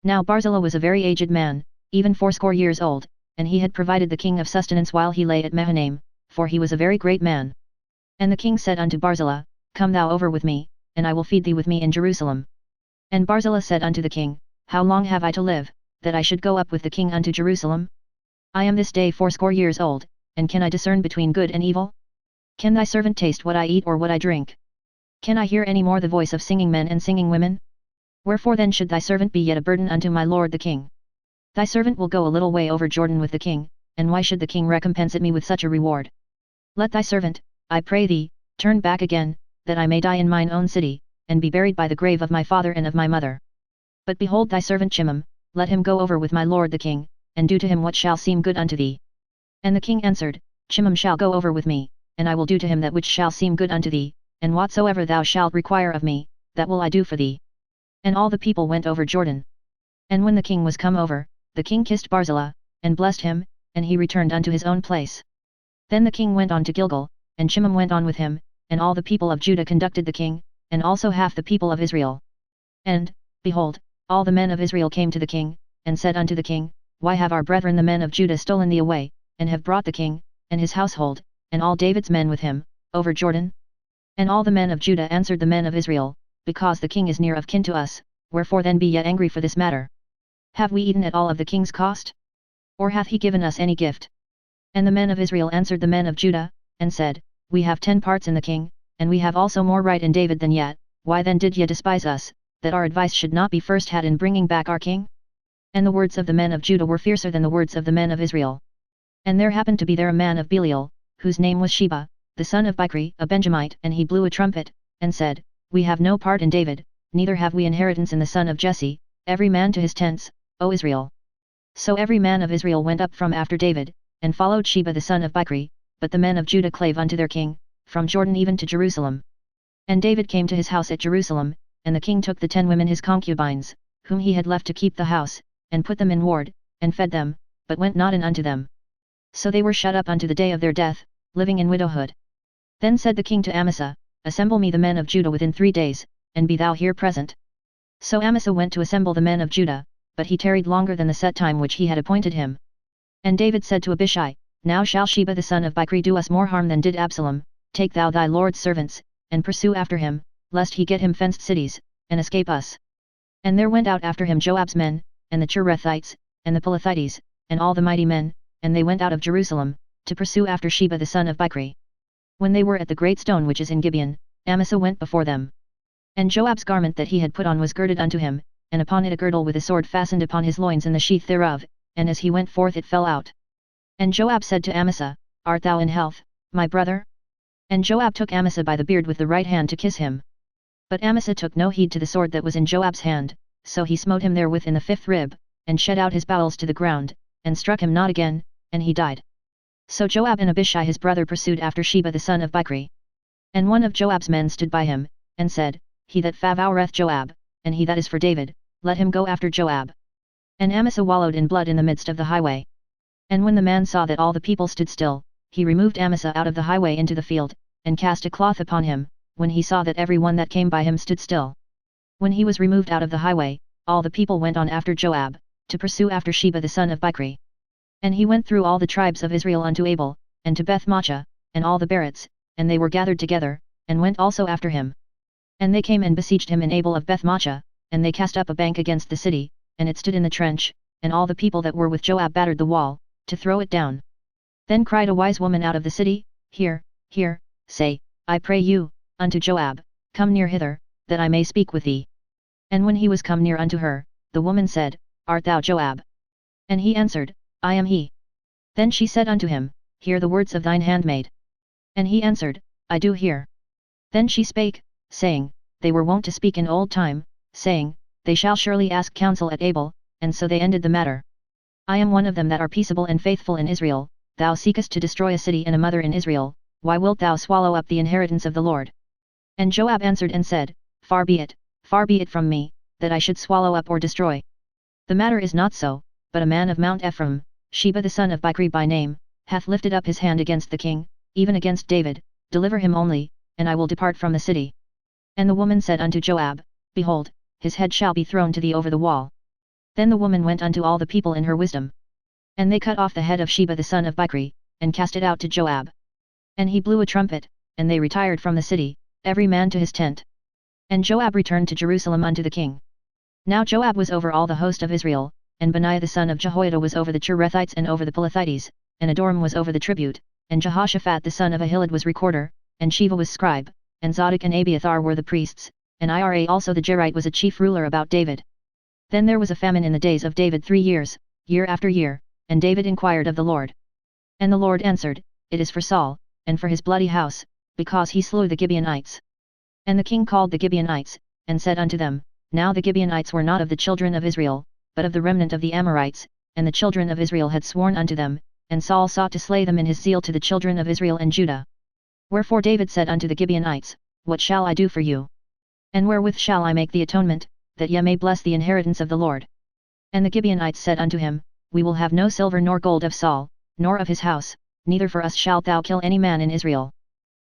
Now Barzillai was a very aged man, even 80 years old, and he had provided the king of sustenance while he lay at Mahanaim, for he was a very great man. And the king said unto Barzillai, Come thou over with me, and I will feed thee with me in Jerusalem. And Barzillai said unto the king, How long have I to live, that I should go up with the king unto Jerusalem? I am this day 80 years old, and can I discern between good and evil? Can thy servant taste what I eat or what I drink? Can I hear any more the voice of singing men and singing women? Wherefore then should thy servant be yet a burden unto my lord the king? Thy servant will go a little way over Jordan with the king, and why should the king recompense me with such a reward? Let thy servant, I pray thee, turn back again, that I may die in mine own city, and be buried by the grave of my father and of my mother. But behold thy servant Chimham, let him go over with my lord the king, and do to him what shall seem good unto thee. And the king answered, Chimham shall go over with me, and I will do to him that which shall seem good unto thee, and whatsoever thou shalt require of me, that will I do for thee. And all the people went over Jordan. And when the king was come over, the king kissed Barzillai, and blessed him, and he returned unto his own place. Then the king went on to Gilgal, and Chimham went on with him, and all the people of Judah conducted the king, and also half the people of Israel. And, behold, all the men of Israel came to the king, and said unto the king, Why have our brethren the men of Judah stolen thee away, and have brought the king, and his household, and all David's men with him, over Jordan? And all the men of Judah answered the men of Israel, Because the king is near of kin to us, wherefore then be yet angry for this matter? Have we eaten at all of the king's cost? Or hath he given us any gift? And the men of Israel answered the men of Judah, and said, We have 10 parts in the king, and we have also more right in David than yet, why then did ye despise us, that our advice should not be first had in bringing back our king? And the words of the men of Judah were fiercer than the words of the men of Israel. And there happened to be there a man of Belial, whose name was Sheba, the son of Bichri, a Benjamite, and he blew a trumpet, and said, We have no part in David, neither have we inheritance in the son of Jesse, every man to his tents, O Israel. So every man of Israel went up from after David, and followed Sheba the son of Bichri, but the men of Judah clave unto their king, from Jordan even to Jerusalem. And David came to his house at Jerusalem, and the king took the 10 women his concubines, whom he had left to keep the house, and put them in ward, and fed them, but went not in unto them. So they were shut up unto the day of their death, living in widowhood. Then said the king to Amasa, Assemble me the men of Judah within 3 days, and be thou here present. So Amasa went to assemble the men of Judah, but he tarried longer than the set time which he had appointed him. And David said to Abishai, Now shall Sheba the son of Bichri do us more harm than did Absalom, take thou thy lord's servants, and pursue after him, lest he get him fenced cities, and escape us. And there went out after him Joab's men, and the Cherethites, and the Pelethites, and all the mighty men, and they went out of Jerusalem, to pursue after Sheba the son of Bichri. When they were at the great stone which is in Gibeon, Amasa went before them. And Joab's garment that he had put on was girded unto him, and upon it a girdle with a sword fastened upon his loins in the sheath thereof, and as he went forth it fell out. And Joab said to Amasa, Art thou in health, my brother? And Joab took Amasa by the beard with the right hand to kiss him. But Amasa took no heed to the sword that was in Joab's hand, so he smote him therewith in the 5th rib, and shed out his bowels to the ground, and struck him not again, and he died. So Joab and Abishai his brother pursued after Sheba the son of Bichri. And one of Joab's men stood by him, and said, He that favoureth Joab, and he that is for David, let him go after Joab. And Amasa wallowed in blood in the midst of the highway. And when the man saw that all the people stood still, he removed Amasa out of the highway into the field, and cast a cloth upon him, when he saw that every one that came by him stood still. When he was removed out of the highway, all the people went on after Joab, to pursue after Sheba the son of Bichri. And he went through all the tribes of Israel unto Abel, and to Beth-maachah, and all the Berits, and they were gathered together, and went also after him. And they came and besieged him in Abel of Beth-maachah, and they cast up a bank against the city, and it stood in the trench, and all the people that were with Joab battered the wall, to throw it down. Then cried a wise woman out of the city, Hear, hear, say, I pray you, unto Joab, Come near hither, that I may speak with thee. And when he was come near unto her, the woman said, Art thou Joab? And he answered, I am he. Then she said unto him, Hear the words of thine handmaid. And he answered, I do hear. Then she spake, saying, They were wont to speak in old time, saying, They shall surely ask counsel at Abel, and so they ended the matter. I am one of them that are peaceable and faithful in Israel. Thou seekest to destroy a city and a mother in Israel, why wilt thou swallow up the inheritance of the Lord? And Joab answered and said, Far be it from me, that I should swallow up or destroy. The matter is not so, but a man of Mount Ephraim, Sheba the son of Bichri by name, hath lifted up his hand against the king, even against David, deliver him only, and I will depart from the city. And the woman said unto Joab, Behold, his head shall be thrown to thee over the wall. Then the woman went unto all the people in her wisdom. And they cut off the head of Sheba the son of Bichri, and cast it out to Joab. And he blew a trumpet, and they retired from the city, every man to his tent. And Joab returned to Jerusalem unto the king. Now Joab was over all the host of Israel, and Benaiah the son of Jehoiada was over the Cherethites and over the Pelethites, and Adoram was over the tribute, and Jehoshaphat the son of Ahilud was recorder, and Sheva was scribe, and Zadok and Abiathar were the priests, and Ira also the Jerite was a chief ruler about David. Then there was a famine in the days of David 3 years, year after year, and David inquired of the Lord. And the Lord answered, It is for Saul, and for his bloody house, because he slew the Gibeonites. And the king called the Gibeonites, and said unto them, Now the Gibeonites were not of the children of Israel, but of the remnant of the Amorites, and the children of Israel had sworn unto them, and Saul sought to slay them in his zeal to the children of Israel and Judah. Wherefore David said unto the Gibeonites, What shall I do for you? And wherewith shall I make the atonement, that ye may bless the inheritance of the Lord? And the Gibeonites said unto him, We will have no silver nor gold of Saul, nor of his house, neither for us shalt thou kill any man in Israel.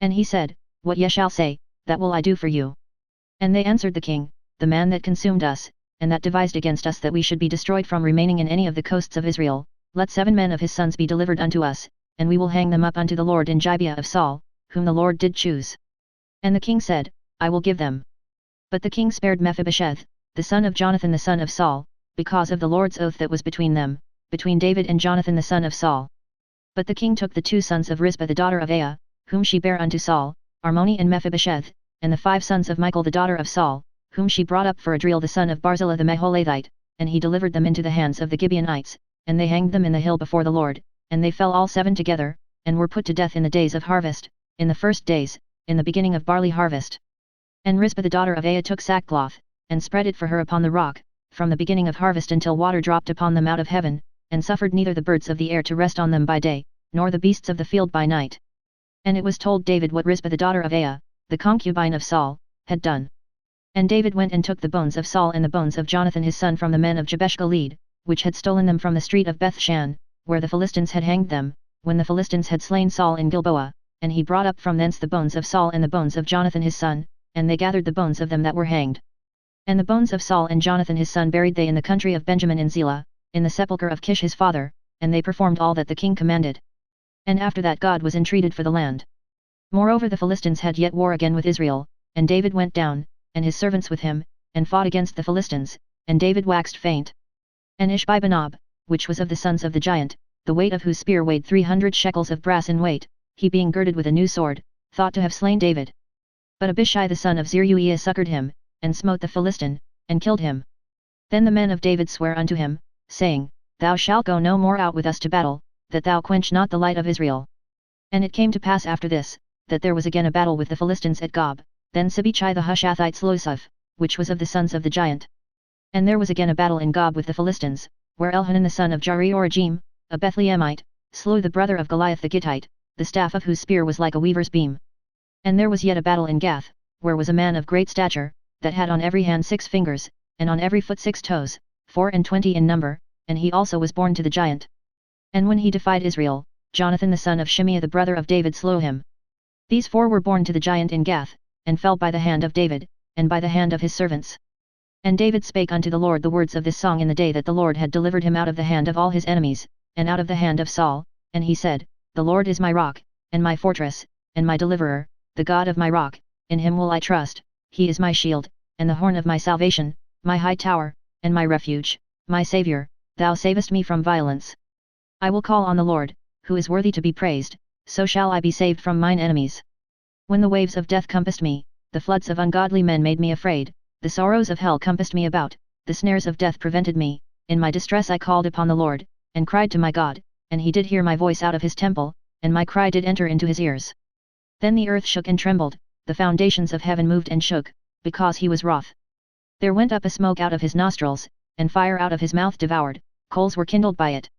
And he said, What ye shall say, that will I do for you. And they answered the king, The man that consumed us, and that devised against us that we should be destroyed from remaining in any of the coasts of Israel, let 7 men of his sons be delivered unto us, and we will hang them up unto the Lord in Gibeah of Saul, whom the Lord did choose. And the king said, I will give them. But the king spared Mephibosheth, the son of Jonathan the son of Saul, because of the Lord's oath that was between them, between David and Jonathan the son of Saul. But the king took the 2 sons of Rizpah the daughter of Aiah, whom she bare unto Saul, Armoni and Mephibosheth, and the 5 sons of Michal the daughter of Saul, whom she brought up for Adriel the son of Barzillai the Meholathite, and he delivered them into the hands of the Gibeonites, and they hanged them in the hill before the Lord, and they fell all 7 together, and were put to death in the days of harvest, in the first days, in the beginning of barley harvest. And Rizpah the daughter of Aiah took sackcloth, and spread it for her upon the rock, from the beginning of harvest until water dropped upon them out of heaven, and suffered neither the birds of the air to rest on them by day, nor the beasts of the field by night. And it was told David what Rizpah the daughter of Aiah, the concubine of Saul, had done. And David went and took the bones of Saul and the bones of Jonathan his son from the men of Jabesh Gilead, which had stolen them from the street of Bethshan, where the Philistines had hanged them, when the Philistines had slain Saul in Gilboa, and he brought up from thence the bones of Saul and the bones of Jonathan his son, and they gathered the bones of them that were hanged. And the bones of Saul and Jonathan his son buried they in the country of Benjamin in Zelah, in the sepulchre of Kish his father, and they performed all that the king commanded. And after that God was entreated for the land. Moreover the Philistines had yet war again with Israel, and David went down, and his servants with him, and fought against the Philistines, and David waxed faint. And Ishbi-Benob, which was of the sons of the giant, the weight of whose spear weighed 300 shekels of brass in weight, he being girded with a new sword, thought to have slain David. But Abishai the son of Zeruiah succoured him, and smote the Philistine, and killed him. Then the men of David sware unto him, saying, Thou shalt go no more out with us to battle, that thou quench not the light of Israel. And it came to pass after this, that there was again a battle with the Philistines at Gob, then Sibbechai the Hushathite slew Soph, which was of the sons of the giant. And there was again a battle in Gob with the Philistines, where Elhanan the son of Jari-Orajim, a Bethlehemite, slew the brother of Goliath the Gittite, the staff of whose spear was like a weaver's beam. And there was yet a battle in Gath, where was a man of great stature, that had on every hand 6 fingers, and on every foot 6 toes, 24 in number, and he also was born to the giant. And when he defied Israel, Jonathan the son of Shimeah the brother of David slew him. These 4 were born to the giant in Gath, and fell by the hand of David, and by the hand of his servants. And David spake unto the Lord the words of this song in the day that the Lord had delivered him out of the hand of all his enemies, and out of the hand of Saul, and he said, The Lord is my rock, and my fortress, and my deliverer, the God of my rock, in him will I trust, he is my shield, and the horn of my salvation, my high tower, and my refuge, my Saviour, thou savest me from violence. I will call on the Lord, who is worthy to be praised, so shall I be saved from mine enemies. When the waves of death compassed me, the floods of ungodly men made me afraid, the sorrows of hell compassed me about, the snares of death prevented me, in my distress I called upon the Lord, and cried to my God, and he did hear my voice out of his temple, and my cry did enter into his ears. Then the earth shook and trembled, the foundations of heaven moved and shook, because he was wroth. There went up a smoke out of his nostrils, and fire out of his mouth devoured, coals were kindled by it.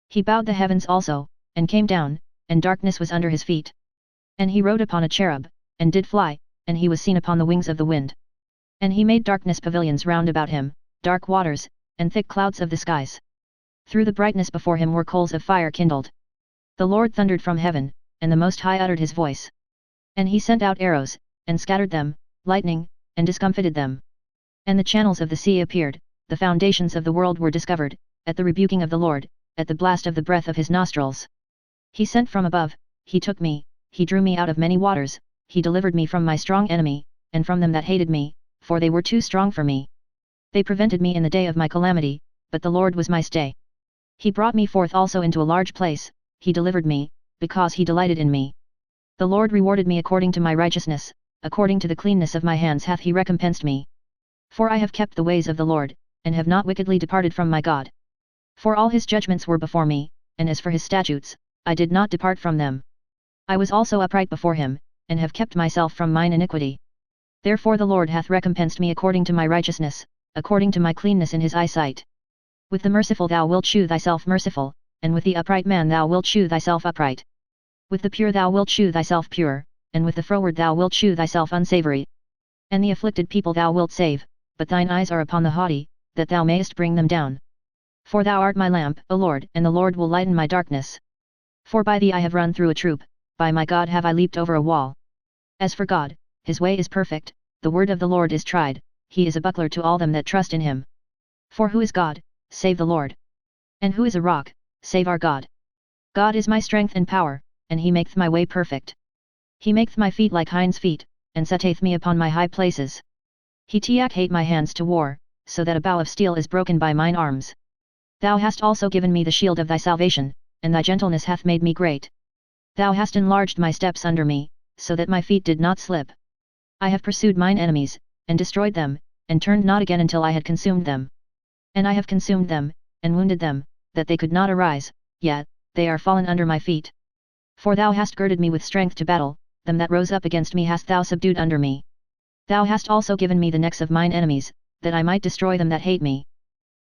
He bowed the heavens also, and came down, and darkness was under his feet. And he rode upon a cherub, and did fly, and he was seen upon the wings of the wind. And he made darkness pavilions round about him, dark waters, and thick clouds of the skies. Through the brightness before him were coals of fire kindled. The Lord thundered from heaven, and the Most High uttered his voice. And he sent out arrows, and scattered them, lightning, and discomfited them. And the channels of the sea appeared, the foundations of the world were discovered, at the rebuking of the Lord, at the blast of the breath of his nostrils. He sent from above, he took me, he drew me out of many waters, he delivered me from my strong enemy, and from them that hated me, for they were too strong for me. They prevented me in the day of my calamity, but the Lord was my stay. He brought me forth also into a large place, he delivered me, because he delighted in me. The Lord rewarded me according to my righteousness, according to the cleanness of my hands hath he recompensed me. For I have kept the ways of the Lord, and have not wickedly departed from my God. For all his judgments were before me, and as for his statutes, I did not depart from them. I was also upright before him, and have kept myself from mine iniquity. Therefore the Lord hath recompensed me according to my righteousness, according to my cleanness in his eyesight. With the merciful thou wilt shew thyself merciful, and with the upright man thou wilt shew thyself upright. With the pure thou wilt shew thyself pure, and with the froward thou wilt shew thyself unsavoury. And the afflicted people thou wilt save, but thine eyes are upon the haughty, that thou mayest bring them down. For thou art my lamp, O Lord, and the Lord will lighten my darkness. For by thee I have run through a troop, by my God have I leaped over a wall. As for God, his way is perfect, the word of the Lord is tried, he is a buckler to all them that trust in him. For who is God, save the Lord? And who is a rock, save our God? God is my strength and power, and he maketh my way perfect. He maketh my feet like hinds' feet, and setteth me upon my high places. He hate my hands to war, so that a bow of steel is broken by mine arms. Thou hast also given me the shield of thy salvation, and thy gentleness hath made me great. Thou hast enlarged my steps under me, so that my feet did not slip. I have pursued mine enemies, and destroyed them, and turned not again until I had consumed them. And I have consumed them, and wounded them, that they could not arise, yet, they are fallen under my feet. For thou hast girded me with strength to battle, them that rose up against me hast thou subdued under me. Thou hast also given me the necks of mine enemies, that I might destroy them that hate me.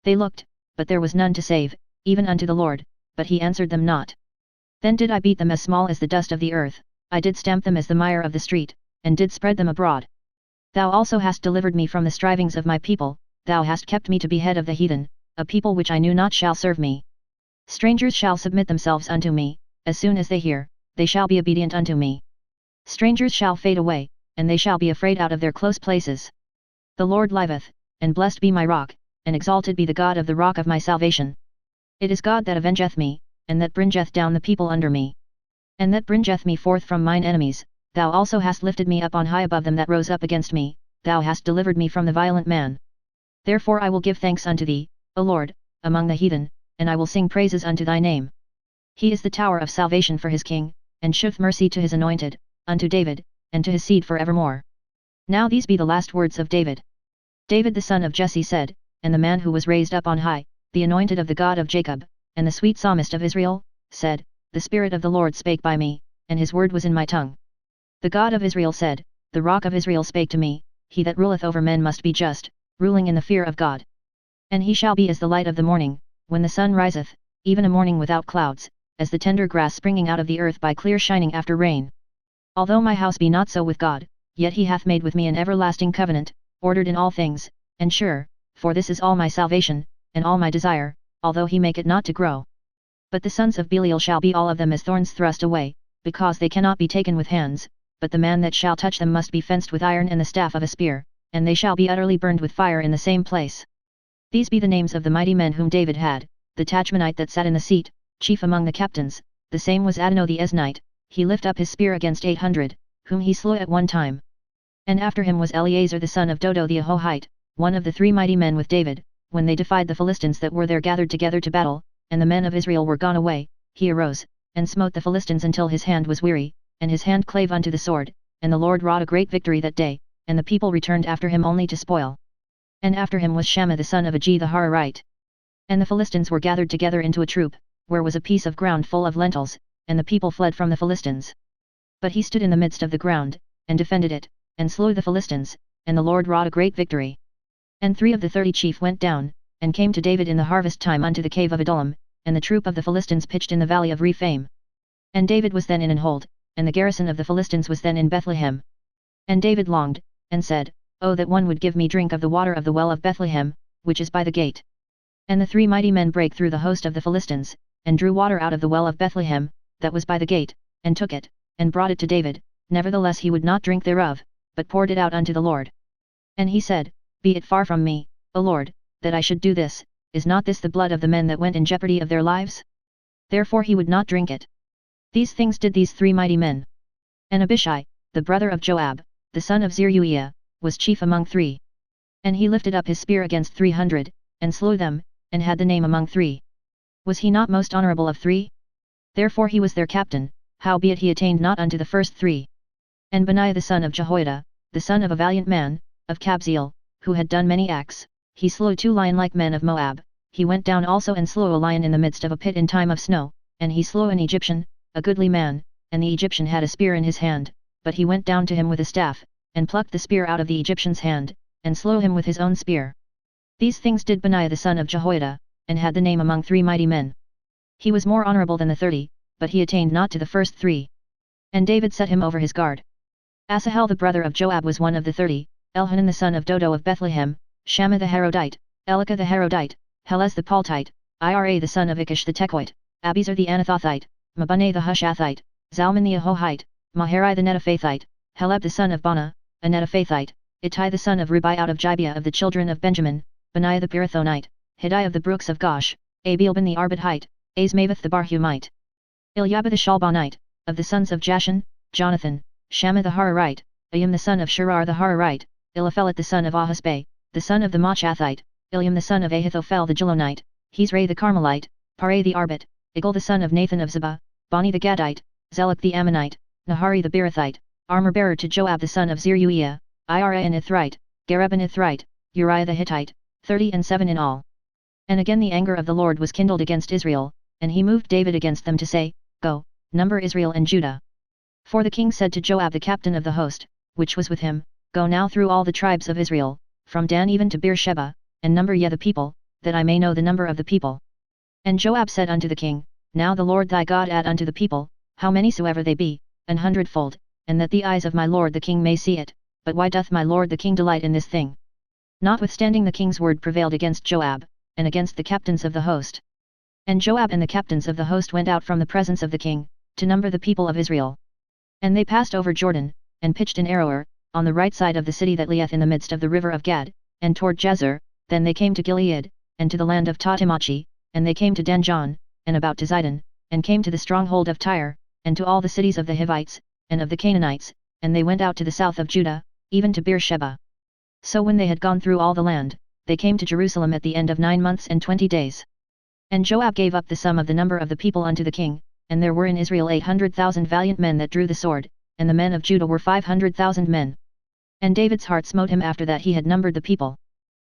They looked, but there was none to save, even unto the Lord, but he answered them not. Then did I beat them as small as the dust of the earth, I did stamp them as the mire of the street, and did spread them abroad. Thou also hast delivered me from the strivings of my people, thou hast kept me to be head of the heathen, a people which I knew not shall serve me. Strangers shall submit themselves unto me, as soon as they hear, they shall be obedient unto me. Strangers shall fade away, and they shall be afraid out of their close places. The Lord liveth, and blessed be my rock, and exalted be the God of the rock of my salvation. It is God that avengeth me, and that bringeth down the people under me. And that bringeth me forth from mine enemies, thou also hast lifted me up on high above them that rose up against me, thou hast delivered me from the violent man. Therefore I will give thanks unto thee, O Lord, among the heathen, and I will sing praises unto thy name. He is the tower of salvation for his king, and sheweth mercy to his anointed, unto David, and to his seed for evermore. Now these be the last words of David. David the son of Jesse said, and the man who was raised up on high, the anointed of the God of Jacob, and the sweet psalmist of Israel, said, The Spirit of the Lord spake by me, and his word was in my tongue. The God of Israel said, The rock of Israel spake to me, he that ruleth over men must be just, ruling in the fear of God. And he shall be as the light of the morning, when the sun riseth, even a morning without clouds, as the tender grass springing out of the earth by clear shining after rain. Although my house be not so with God, yet he hath made with me an everlasting covenant, ordered in all things, and sure, for this is all my salvation, and all my desire, although he make it not to grow. But the sons of Belial shall be all of them as thorns thrust away, because they cannot be taken with hands, but the man that shall touch them must be fenced with iron and the staff of a spear, and they shall be utterly burned with fire in the same place. These be the names of the mighty men whom David had, the Tachmonite that sat in the seat, chief among the captains, the same was Adonai the Eznite, he lift up his spear against 800, whom he slew at one time. And after him was Eleazar the son of Dodo the Ahohite, one of the 3 mighty men with David, when they defied the Philistines that were there gathered together to battle, and the men of Israel were gone away, he arose, and smote the Philistines until his hand was weary, and his hand clave unto the sword, and the Lord wrought a great victory that day, and the people returned after him only to spoil. And after him was Shammah the son of Agi the Hararite. And the Philistines were gathered together into a troop, where was a piece of ground full of lentils, and the people fled from the Philistines. But he stood in the midst of the ground, and defended it, and slew the Philistines, and the Lord wrought a great victory. And 3 of the 30 chief went down, and came to David in the harvest time unto the cave of Adullam, and the troop of the Philistines pitched in the valley of Rephaim. And David was then in an hold, and the garrison of the Philistines was then in Bethlehem. And David longed, and said, Oh that one would give me drink of the water of the well of Bethlehem, which is by the gate. And the 3 mighty men brake through the host of the Philistines, and drew water out of the well of Bethlehem, that was by the gate, and took it, and brought it to David, nevertheless he would not drink thereof, but poured it out unto the Lord. And he said, Be it far from me, O Lord, that I should do this, is not this the blood of the men that went in jeopardy of their lives? Therefore he would not drink it. These things did these 3 mighty men. And Abishai, the brother of Joab, the son of Zeruiah, was chief among 3. And he lifted up his spear against 300, and slew them, and had the name among 3. Was he not most honorable of 3? Therefore he was their captain, howbeit he attained not unto the first 3. And Benaiah the son of Jehoiada, the son of a valiant man, of Kabzeel, who had done many acts, he slew 2 lion-like men of Moab. He went down also and slew a lion in the midst of a pit in time of snow, and he slew an Egyptian, a goodly man, and the Egyptian had a spear in his hand, but he went down to him with a staff, and plucked the spear out of the Egyptian's hand, and slew him with his own spear. These things did Benaiah the son of Jehoiada, and had the name among 3 mighty men. He was more honorable than the 30, but he attained not to the first 3. And David set him over his guard. Asahel the brother of Joab was one of the 30, Elhanan the son of Dodo of Bethlehem, Shammah the Harodite, Elika the Harodite, Helez the Paltite, Ira the son of Ikish the Tekoite, Abiezer the Anathothite, Mabuneh the Hushathite, Zalman the Ahohite, Maharai the Netophathite, Heleb the son of Bana, a Netophathite, Ittai the son of Ribai out of Gibeah of the children of Benjamin, Benaiah the Pirathonite, Hiddai of the brooks of Gosh, Abielban the Arbadhite, Azmaveth the Barhumite, Eliabah the Shalbonite, of the sons of Jashan, Jonathan, Shammah the Hararite, Ayam the son of Shirar the Hararite, Eliphelet the son of Ahasbai, the son of the Machathite, Iliam the son of Ahithophel the Gilonite, Hezrai the Carmelite, Parai the Arbit, Igal the son of Nathan of Zebah, Bani the Gadite, Zelek the Ammonite, Nahari the Beerothite, armor-bearer to Joab the son of Zeruiah, Ira an Ithrite, Gareb an Ithrite, Uriah the Hittite, 37 in all. And again the anger of the Lord was kindled against Israel, and he moved David against them to say, Go, number Israel and Judah. For the king said to Joab the captain of the host, which was with him, Go now through all the tribes of Israel, from Dan even to Beersheba, and number ye the people, that I may know the number of the people. And Joab said unto the king, Now the Lord thy God add unto the people, how many soever they be, 100-fold, and that the eyes of my lord the king may see it, but why doth my lord the king delight in this thing? Notwithstanding the king's word prevailed against Joab, and against the captains of the host. And Joab and the captains of the host went out from the presence of the king, to number the people of Israel. And they passed over Jordan, and pitched in Aroer, on the right side of the city that lieth in the midst of the river of Gad, and toward Jazer. Then they came to Gilead, and to the land of Tahtimachi, and they came to Danjon, and about to Zidon, and came to the stronghold of Tyre, and to all the cities of the Hivites, and of the Canaanites, and they went out to the south of Judah, even to Beersheba. So when they had gone through all the land, they came to Jerusalem at the end of 9 months and 20 days. And Joab gave up the sum of the number of the people unto the king, and there were in Israel 800,000 valiant men that drew the sword, and the men of Judah were 500,000 men. And David's heart smote him after that he had numbered the people.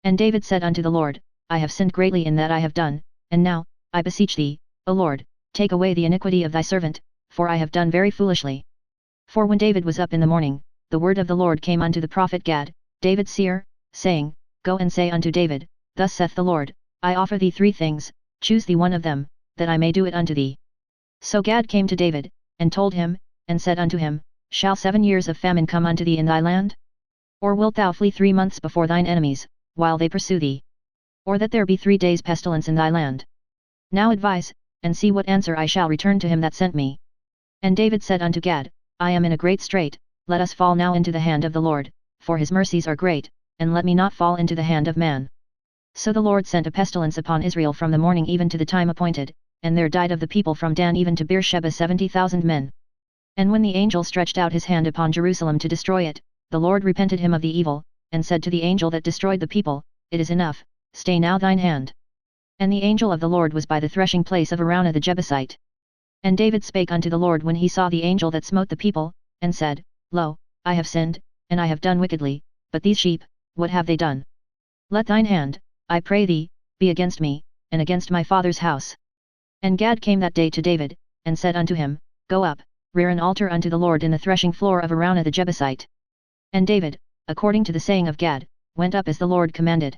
And David said unto the Lord, I have sinned greatly in that I have done, and now, I beseech thee, O Lord, take away the iniquity of thy servant, for I have done very foolishly. For when David was up in the morning, the word of the Lord came unto the prophet Gad, David's seer, saying, Go and say unto David, Thus saith the Lord, I offer thee 3 things, choose thee one of them, that I may do it unto thee. So Gad came to David, and told him, and said unto him, Shall 7 years of famine come unto thee in thy land? Or wilt thou flee 3 months before thine enemies, while they pursue thee? Or that there be 3 days pestilence in thy land? Now advise, and see what answer I shall return to him that sent me. And David said unto Gad, I am in a great strait, let us fall now into the hand of the Lord, for his mercies are great, and let me not fall into the hand of man. So the Lord sent a pestilence upon Israel from the morning even to the time appointed, and there died of the people from Dan even to Beersheba 70,000 men. And when the angel stretched out his hand upon Jerusalem to destroy it, the Lord repented him of the evil, and said to the angel that destroyed the people, It is enough, stay now thine hand. And the angel of the Lord was by the threshing place of Araunah the Jebusite. And David spake unto the Lord when he saw the angel that smote the people, and said, Lo, I have sinned, and I have done wickedly, but these sheep, what have they done? Let thine hand, I pray thee, be against me, and against my father's house. And Gad came that day to David, and said unto him, Go up, rear an altar unto the Lord in the threshing floor of Araunah the Jebusite. And David, according to the saying of Gad, went up as the Lord commanded.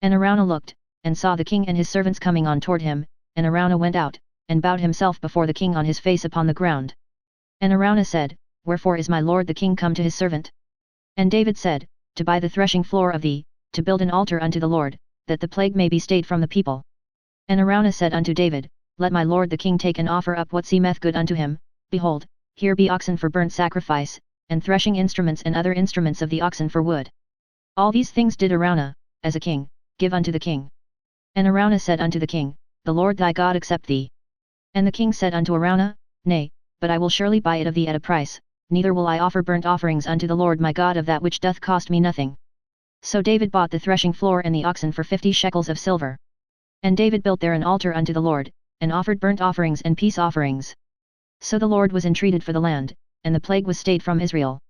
And Araunah looked, and saw the king and his servants coming on toward him, and Araunah went out, and bowed himself before the king on his face upon the ground. And Araunah said, Wherefore is my lord the king come to his servant? And David said, To buy the threshing floor of thee, to build an altar unto the Lord, that the plague may be stayed from the people. And Araunah said unto David, Let my lord the king take and offer up what seemeth good unto him. Behold, here be oxen for burnt sacrifice, and threshing instruments and other instruments of the oxen for wood. All these things did Araunah, as a king, give unto the king. And Araunah said unto the king, The Lord thy God accept thee. And the king said unto Araunah, Nay, but I will surely buy it of thee at a price, neither will I offer burnt offerings unto the Lord my God of that which doth cost me nothing. So David bought the threshing floor and the oxen for 50 shekels of silver. And David built there an altar unto the Lord, and offered burnt offerings and peace offerings. So the Lord was entreated for the land, and the plague was stayed from Israel.